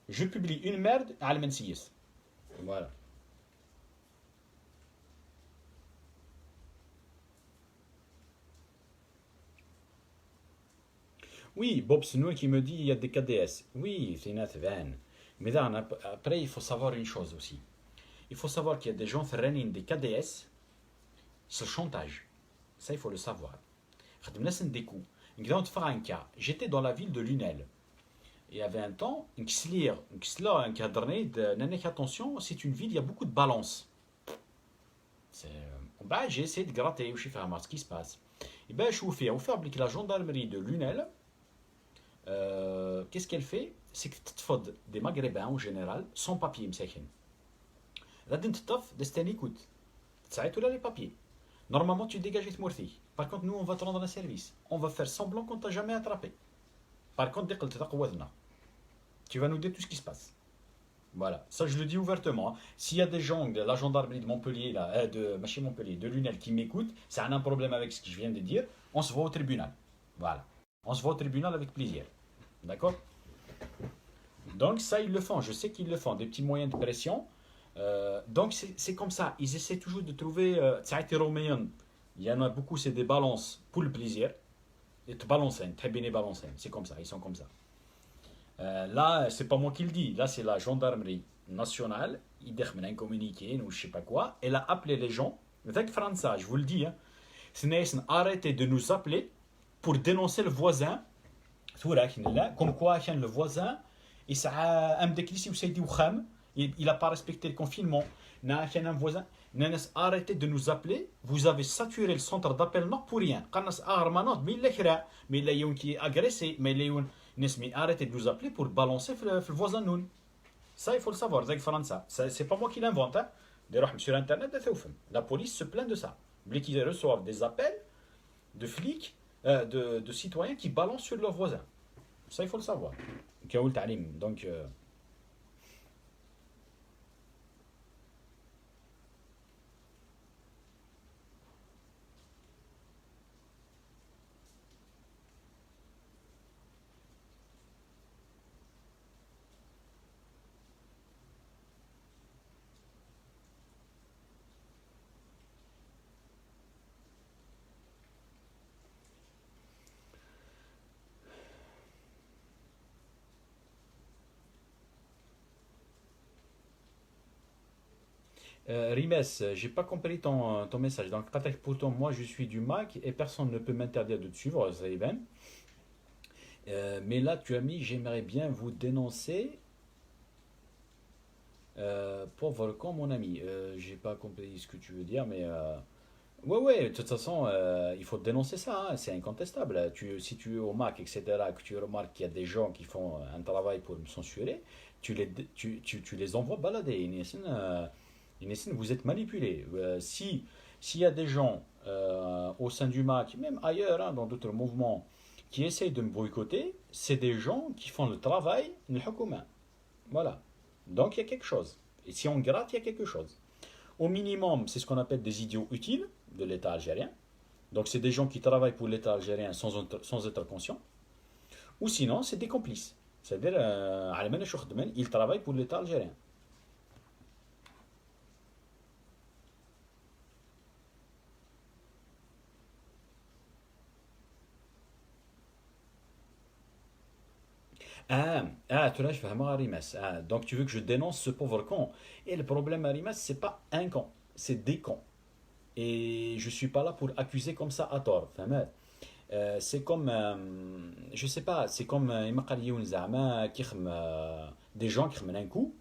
A: Je publie une merde à Al-Mansiyes. Voilà. Oui, Bob Snow qui me dit il y a des KDS. Oui, c'est une van. Mais là, après, il faut savoir une chose aussi. Il faut savoir qu'il y a des gens qui font des KDS, c'est le chantage. Ça, il faut le savoir. J'étais dans la ville de Lunel. Il y avait un temps, attention, c'est une ville, il y a beaucoup de balances. J'ai essayé de gratter, je sais faire ce qui se passe. Et ben, je vous fais avec la gendarmerie de Lunel. Qu'est-ce qu'elle fait? C'est que tu des Maghrébins en général sans papier, مساكن. غادي نتطف دستاني écoute. تساعد ولا les papiers. Normalement, tu dégages et morti. Par contre, nous, on va te rendre un service. On va faire semblant qu'on t'a jamais attrapé. Par contre, tu vas nous dire tout ce qui se passe. Voilà, ça je le dis ouvertement. S'il y a des gens de la gendarmerie de Montpellier, là, chez Montpellier, de Lunel qui m'écoutent, ça a un problème avec ce que je viens de dire, on se voit au tribunal. Voilà. On se voit au tribunal avec plaisir. D'accord? Donc ça, ils le font. Je sais qu'ils le font. Des petits moyens de pression. Donc c'est comme ça. Ils essaient toujours de trouver... il y en a beaucoup, c'est des balances pour le plaisir. Et te balancer, très bien balancer. C'est comme ça, ils sont comme ça. Là, c'est pas moi qui le dis. Là, c'est la gendarmerie nationale. Il a un communiqué ou je sais pas quoi. Elle a appelé les gens. Avec França, je vous le dis. Hein, arrêtez de nous appeler pour dénoncer le voisin. Comme quoi, le voisin, il n'a pas respecté le confinement. Un voisin. Arrêtez de nous appeler. Vous avez saturé le centre d'appel non pour rien. Mais il y a agressé. Arrêtez de nous appeler pour balancer le voisin. Ça, il faut le savoir. C'est pas moi qui l'invente. Hein. Sur Internet, la police se plaint de ça. Ils reçoivent des appels de flics, de citoyens qui balancent sur leurs voisins. Ça, il faut le savoir. Donc, Rimes, j'ai pas compris ton message. Donc, pourtant, moi, je suis du Mac et personne ne peut m'interdire de te suivre, Zaïben. Mais là, tu as mis, j'aimerais bien vous dénoncer. Pauvre con, mon ami. J'ai pas compris ce que tu veux dire, mais ouais, ouais, de toute façon, il faut dénoncer ça, hein, c'est incontestable. Si tu es au Mac, etc., que tu remarques qu'il y a des gens qui font un travail pour me censurer, tu les envoies balader. Vous êtes manipulés. S'il y a des gens au sein du Mac, même ailleurs, hein, dans d'autres mouvements, qui essayent de me boycotter, c'est des gens qui font le travail de l'Houkouma. Voilà. Donc il y a quelque chose. Et si on gratte, il y a quelque chose. Au minimum, c'est ce qu'on appelle des idiots utiles de l'État algérien. Donc c'est des gens qui travaillent pour l'État algérien sans être conscients. Ou sinon, c'est des complices. C'est-à-dire, ils travaillent pour l'État algérien. Tu l'as, je fais vraiment Rimas. Donc tu veux que je dénonce ce pauvre con. Et le problème à Rimas, c'est pas un con, c'est des cons. Et je suis pas là pour accuser comme ça à tort. C'est comme, je sais pas, c'est comme des gens qui remettent un coup.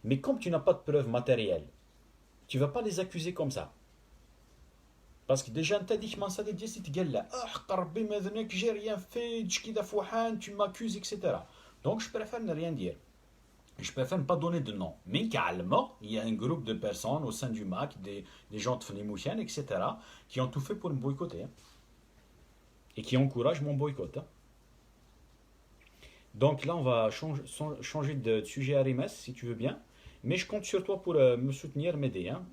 A: Mais comme tu n'as pas de preuves matérielles, tu vas pas les accuser comme ça. Parce que déjà, t'as dit que ça dit c'est là. J'ai rien fait, tu m'accuses, etc. Donc je préfère ne rien dire. Je préfère ne pas donner de nom. Mais calmement, il y a un groupe de personnes au sein du MAC, des gens de Fnimouchen, etc., qui ont tout fait pour me boycotter. Hein, et qui encouragent mon boycott. Hein. Donc là, on va changer de sujet à Rimes, si tu veux bien. Mais je compte sur toi pour me soutenir, m'aider. Hein.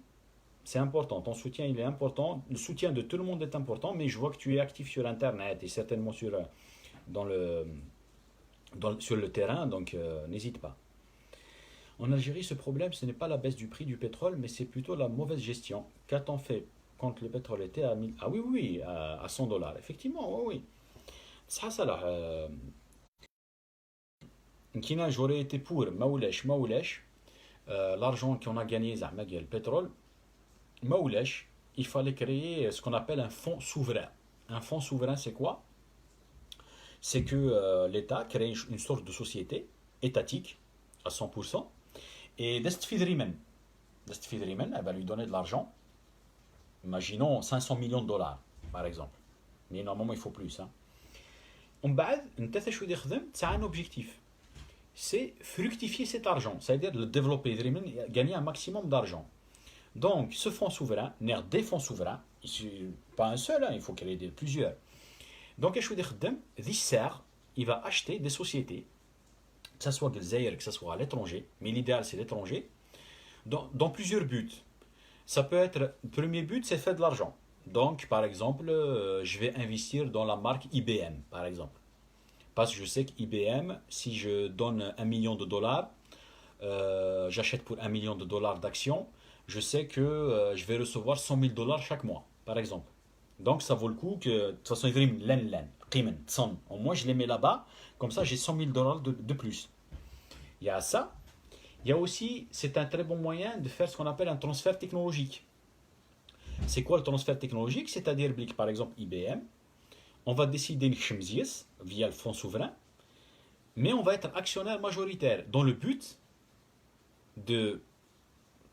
A: C'est important, ton soutien il est important, le soutien de tout le monde est important, mais je vois que tu es actif sur Internet et certainement sur dans le, sur le terrain, donc n'hésite pas. En Algérie, ce problème, ce n'est pas la baisse du prix du pétrole, mais c'est plutôt la mauvaise gestion. Qu'a-t-on fait quand le pétrole était à 1000... Ah oui, oui, oui, à 100 dollars. Effectivement, oui, oui. Ça, Kina, j'aurais été pour Maoulesh, l'argent qu'on a gagné, زعما ديال le pétrole, Maoulesh, il fallait créer ce qu'on appelle un fonds souverain. Un fonds souverain, c'est quoi? C'est que l'État crée une sorte de société étatique à 100%. Et d'Estfid Rimen, elle va lui donner de l'argent. Imaginons 500 millions de dollars, par exemple. Mais normalement, il faut plus. Hein. On بعد انت شو دي خدم تاع un objectif. C'est fructifier cet argent, c'est-à-dire le développer, gagner un maximum d'argent. Donc, ce fonds souverain, n'est des fonds souverains, pas un seul, hein, il faut qu'il y ait plusieurs. Donc, il va acheter des sociétés, que ce soit que ce soit à l'étranger, mais l'idéal c'est l'étranger, dans plusieurs buts. Ça peut être, le premier but c'est faire de l'argent. Donc, par exemple, je vais investir dans la marque IBM, par exemple. Parce que je sais qu'IBM, si je donne 1 million de dollars, j'achète pour 1 million de dollars d'actions, je sais que je vais recevoir 100 000 dollars chaque mois, par exemple. Donc ça vaut le coup que, de toute façon, au moins je les mets là-bas, comme ça j'ai 100 000 dollars de plus. Il y a ça. Il y a aussi, c'est un très bon moyen de faire ce qu'on appelle un transfert technologique. C'est quoi le transfert technologique? C'est-à-dire, par exemple, IBM, on va décider via le fonds souverain, mais on va être actionnaire majoritaire dans le but de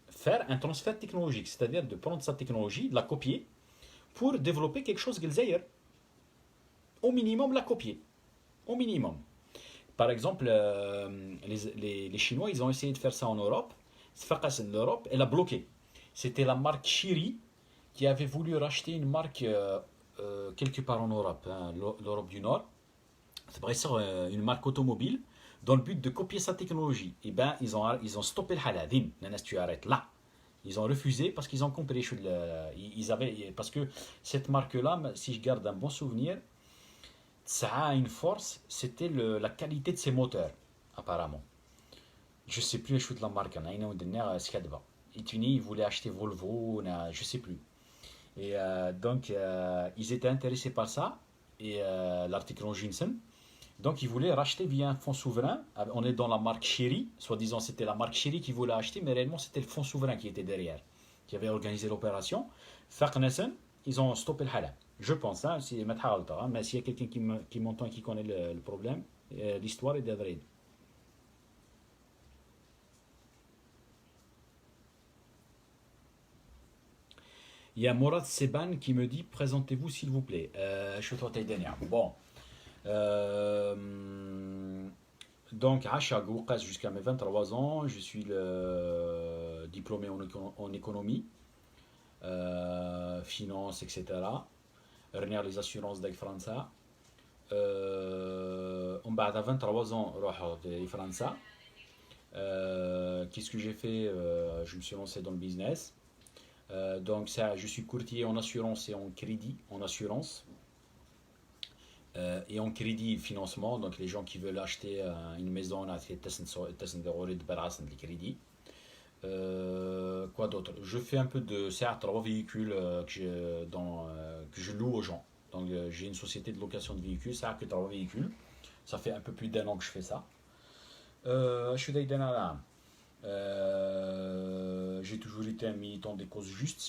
A: faire un transfert technologique, c'est-à-dire de prendre sa technologie, de la copier, pour développer quelque chose de au minimum la copier. Au minimum. Par exemple, les Chinois, ils ont essayé de faire ça en Europe. L'Europe, elle a bloqué. C'était la marque Chery qui avait voulu racheter une marque quelque part en Europe, hein, l'Europe du Nord. C'est vrai, ça, une marque automobile, dans le but de copier sa technologie. Et ben, ils ont stoppé le haladin. Tu arrêtes là. Ils ont refusé parce qu'ils ont compris. Parce que cette marque-là, si je garde un bon souvenir, ça a une force, c'était la qualité de ses moteurs, apparemment. Je ne sais plus de la marque. Ils voulaient acheter Volvo, je ne sais plus. Et donc, ils étaient intéressés par ça, et l'article Jensen. Donc, ils voulaient racheter via un fonds souverain. On est dans la marque Chery. Soi-disant, c'était la marque Chery qui voulait acheter, mais réellement, c'était le fonds souverain qui était derrière, qui avait organisé l'opération. Ils ont stoppé le halal. Je pense, hein, mais s'il y a quelqu'un qui m'entend et qui connaît le problème, l'histoire est vraie. Il y a Morad Seban qui me dit présentez-vous s'il vous plaît. Je suis toi Bon. Euh, donc, Acha Goukas jusqu'à mes 23 ans, je suis diplômé en économie, finance, etc. رنيغ les assurances de France. On بعد à 23 ans, de France. Qu'est-ce que j'ai fait? Je me suis lancé dans le business. Donc ça, je suis courtier en assurance et en crédit en assurance. Et en crédit financement, donc les gens qui veulent acheter une maison, de crédit. Quoi d'autre? Je fais un peu de trois véhicules que je loue aux gens. Donc j'ai une société de location de véhicules, ça que trois véhicules. Ça fait un peu plus d'1 an que je fais ça. Je suis là. J'ai toujours été un militant des causes justes,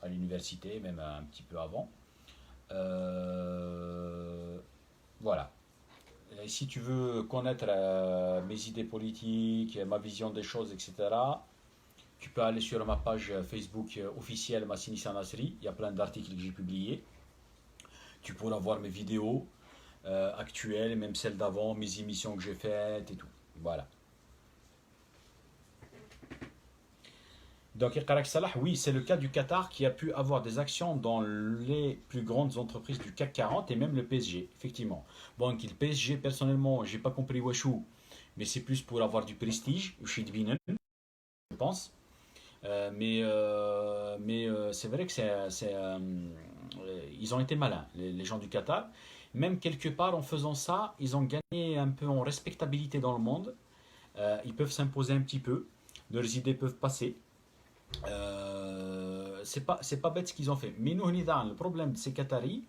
A: à l'université, même un petit peu avant. Voilà. Et si tu veux connaître mes idées politiques, ma vision des choses, etc., tu peux aller sur ma page Facebook officielle Massini Sanasri. Il y a plein d'articles que j'ai publiés. Tu pourras voir mes vidéos actuelles, même celles d'avant, mes émissions que j'ai faites et tout. Voilà. Donc, Iqarak Salah, oui, c'est le cas du Qatar qui a pu avoir des actions dans les plus grandes entreprises du CAC 40 et même le PSG, effectivement. Bon, le PSG, personnellement, j'ai pas compris Wachou, mais c'est plus pour avoir du prestige, je pense. Mais c'est vrai que ils ont été malins, les gens du Qatar. Même quelque part, en faisant ça, ils ont gagné un peu en respectabilité dans le monde. Ils peuvent s'imposer un petit peu. Leurs idées peuvent passer. C'est pas bête ce qu'ils ont fait. Mais nous, le problème de ces Qataris,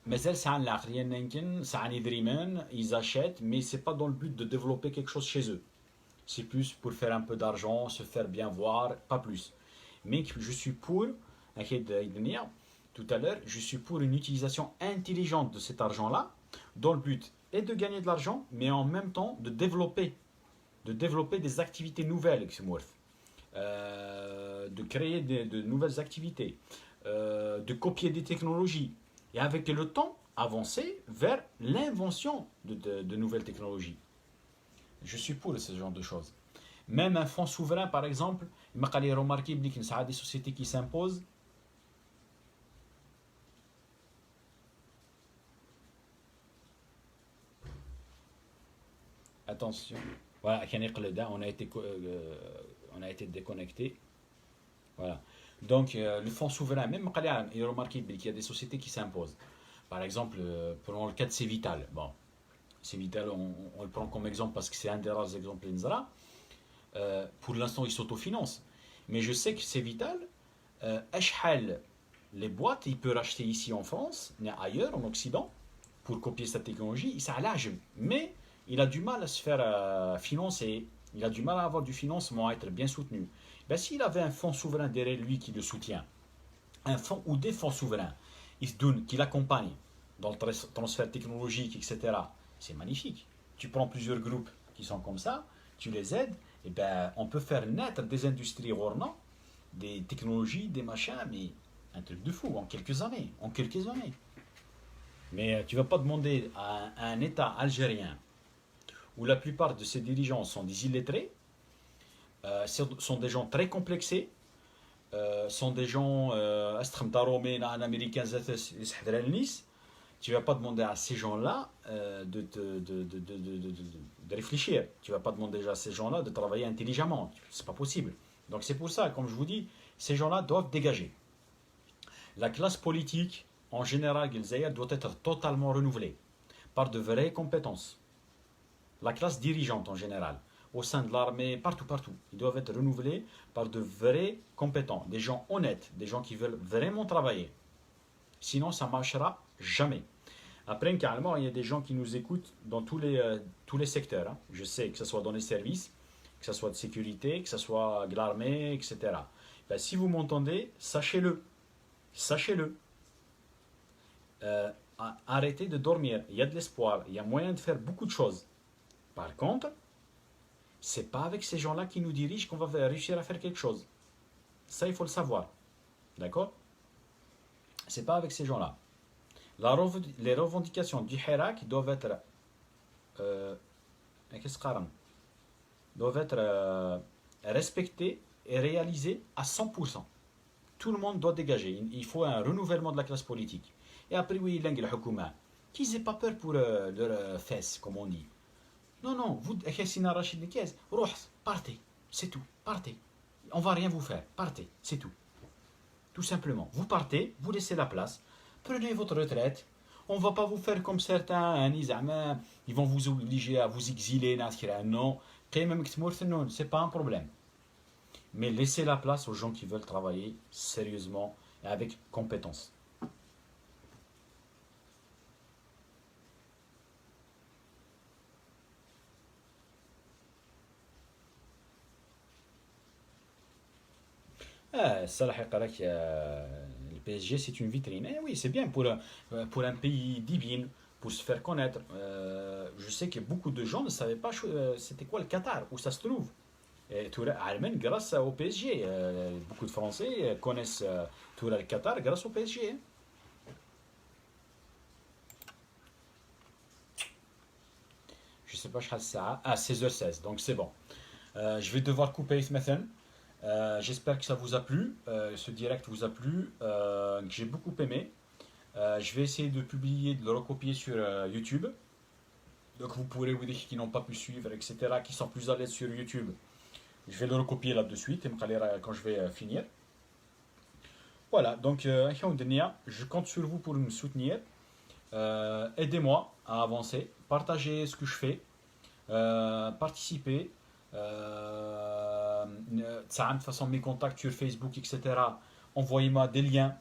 A: مازال ساعة العقل يمكن ساعة يدريمان ils achètent mais c'est pas dans le but de développer quelque chose chez eux, c'est plus pour faire un peu d'argent, se faire bien voir, pas plus. Mais je suis pour tout à l'heure, je suis pour une utilisation intelligente de cet argent-là, dans le but et de gagner de l'argent, mais en même temps de développer des activités nouvelles, de créer de nouvelles activités, de copier des technologies, et avec le temps, avancer vers l'invention de nouvelles technologies. Je suis pour ce genre de choses. Même un fonds souverain, par exemple, il m'a remarqué qu'il y a des sociétés qui s'imposent. Attention. Voilà, on a été déconnecté. Voilà. Donc, le fonds souverain, même il a remarqué qu'il y a des sociétés qui s'imposent. Par exemple, prenons le cas de Cévital. Bon, Cévital, on le prend comme exemple parce que c'est un des rares exemples Inzara. Pour l'instant, il s'autofinance. Mais je sais que Cévital, Ashhal, les boîtes, il peut racheter ici en France, mais ailleurs, en Occident, pour copier sa technologie, ça a l'âge. Mais il a du mal à se faire financer. Il a du mal à avoir du financement, à être bien soutenu. Ben, s'il avait un fonds souverain derrière lui qui le soutient, un fonds ou des fonds souverains qui l'accompagnent dans le transfert technologique, etc., c'est magnifique. Tu prends plusieurs groupes qui sont comme ça, tu les aides, et ben, on peut faire naître des industries ornantes, des technologies, des machins, mais un truc de fou, en quelques années. En quelques années. Mais tu ne vas pas demander à un État algérien où la plupart de ses dirigeants sont des illettrés, sont des gens très complexés, sont des gens un américain tu vas pas demander à ces gens-là de réfléchir. Tu vas pas demander à ces gens-là de travailler intelligemment. C'est pas possible. Donc c'est pour ça, comme je vous dis, ces gens-là doivent dégager. La classe politique, en général, doit être totalement renouvelée par de vraies compétences. La classe dirigeante, en général, au sein de l'armée, partout, partout, ils doivent être renouvelés par de vrais compétents, des gens honnêtes, des gens qui veulent vraiment travailler. Sinon, ça ne marchera jamais. Après, carrément, il y a des gens qui nous écoutent dans tous les secteurs. Hein. Je sais que ce soit dans les services, que ce soit de sécurité, que ce soit de l'armée, etc. Ben, si vous m'entendez, sachez-le. Sachez-le. Arrêtez de dormir. Il y a de l'espoir. Il y a moyen de faire beaucoup de choses. Par contre, c'est pas avec ces gens-là qui nous dirigent qu'on va réussir à faire quelque chose. Ça, il faut le savoir. D'accord? C'est pas avec ces gens-là. Les revendications du Hirak doivent être respectées et réalisées à 100%. Tout le monde doit dégager. Il faut un renouvellement de la classe politique. Et après, oui, qu'ils n'aient pas peur pour leurs fesses, comme on dit. Non, non, vous, Rachid Nekez, partez, c'est tout, partez. On va rien vous faire, partez, c'est tout. Tout simplement, vous partez, vous laissez la place, prenez votre retraite. On ne va pas vous faire comme certains, ils vont vous obliger à vous exiler, non, c'est pas un problème. Mais laissez la place aux gens qui veulent travailler sérieusement et avec compétence. Salah Qarak, le PSG, c'est une vitrine. Eh oui, c'est bien pour un pays divin, pour se faire connaître. Je sais que beaucoup de gens ne savaient pas c'était quoi le Qatar, où ça se trouve. Et Allemagne, grâce au PSG. Beaucoup de Français connaissent tout le Qatar grâce au PSG. Hein. Je sais pas, à 16h16, donc c'est bon. Je vais devoir couper maintenant. J'espère que ça vous a plu, ce direct vous a plu, que j'ai beaucoup aimé. Je vais essayer de publier, de le recopier sur YouTube. Donc vous pourrez, vous dire qui n'ont pas pu suivre, etc., qui sont plus à l'aise sur YouTube. Je vais le recopier là de suite, quand je vais finir. Voilà, donc je compte sur vous pour me soutenir. Aidez-moi à avancer, partagez ce que je fais, participez. De toute façon, mes contacts sur Facebook, etc. Envoyez-moi des liens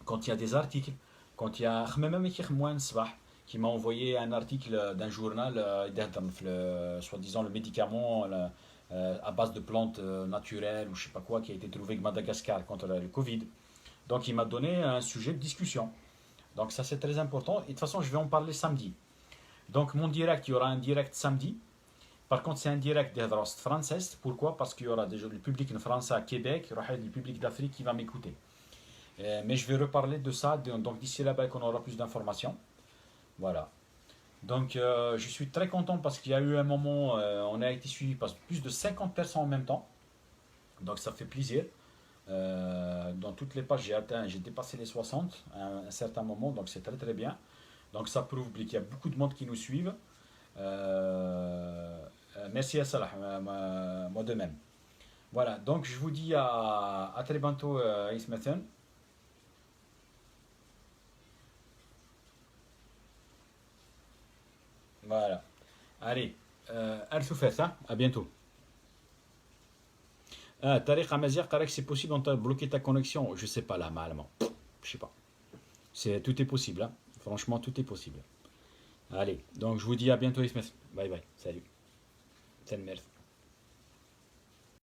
A: quand il y a des articles, quand il y a même qui m'a envoyé un article d'un journal, soi-disant le médicament à base de plantes naturelles ou je sais pas quoi qui a été trouvé à Madagascar contre le Covid. Donc il m'a donné un sujet de discussion. Donc ça c'est très important. Et de toute façon je vais en parler samedi. Donc mon direct, il y aura un direct samedi. Par contre c'est un direct de française. Pourquoi? Parce qu'il y aura déjà le public français à Québec, il y aura le public d'Afrique qui va m'écouter. Mais je vais reparler de ça. Donc d'ici là-bas qu'on aura plus d'informations. Voilà. Donc je suis très content parce qu'il y a eu un moment, on a été suivi par plus de 50 personnes en même temps. Donc ça fait plaisir. Dans toutes les pages, j'ai dépassé les 60 à un certain moment, donc c'est très très bien. Donc ça prouve qu'il y a beaucoup de monde qui nous suivent. Merci à Salah, moi de même. Voilà, donc je vous dis à très bientôt, Ismathan. Voilà. Allez, Al-Soufès, hein, à bientôt. Tariq Amazir, Tariq, c'est possible, on t'a bloqué ta connexion. Je sais pas là, malheureusement. Je sais pas. Tout est possible, hein. Franchement, tout est possible. Allez, donc je vous dis à bientôt, Ismaël. Bye bye. Salut. Salut, merci.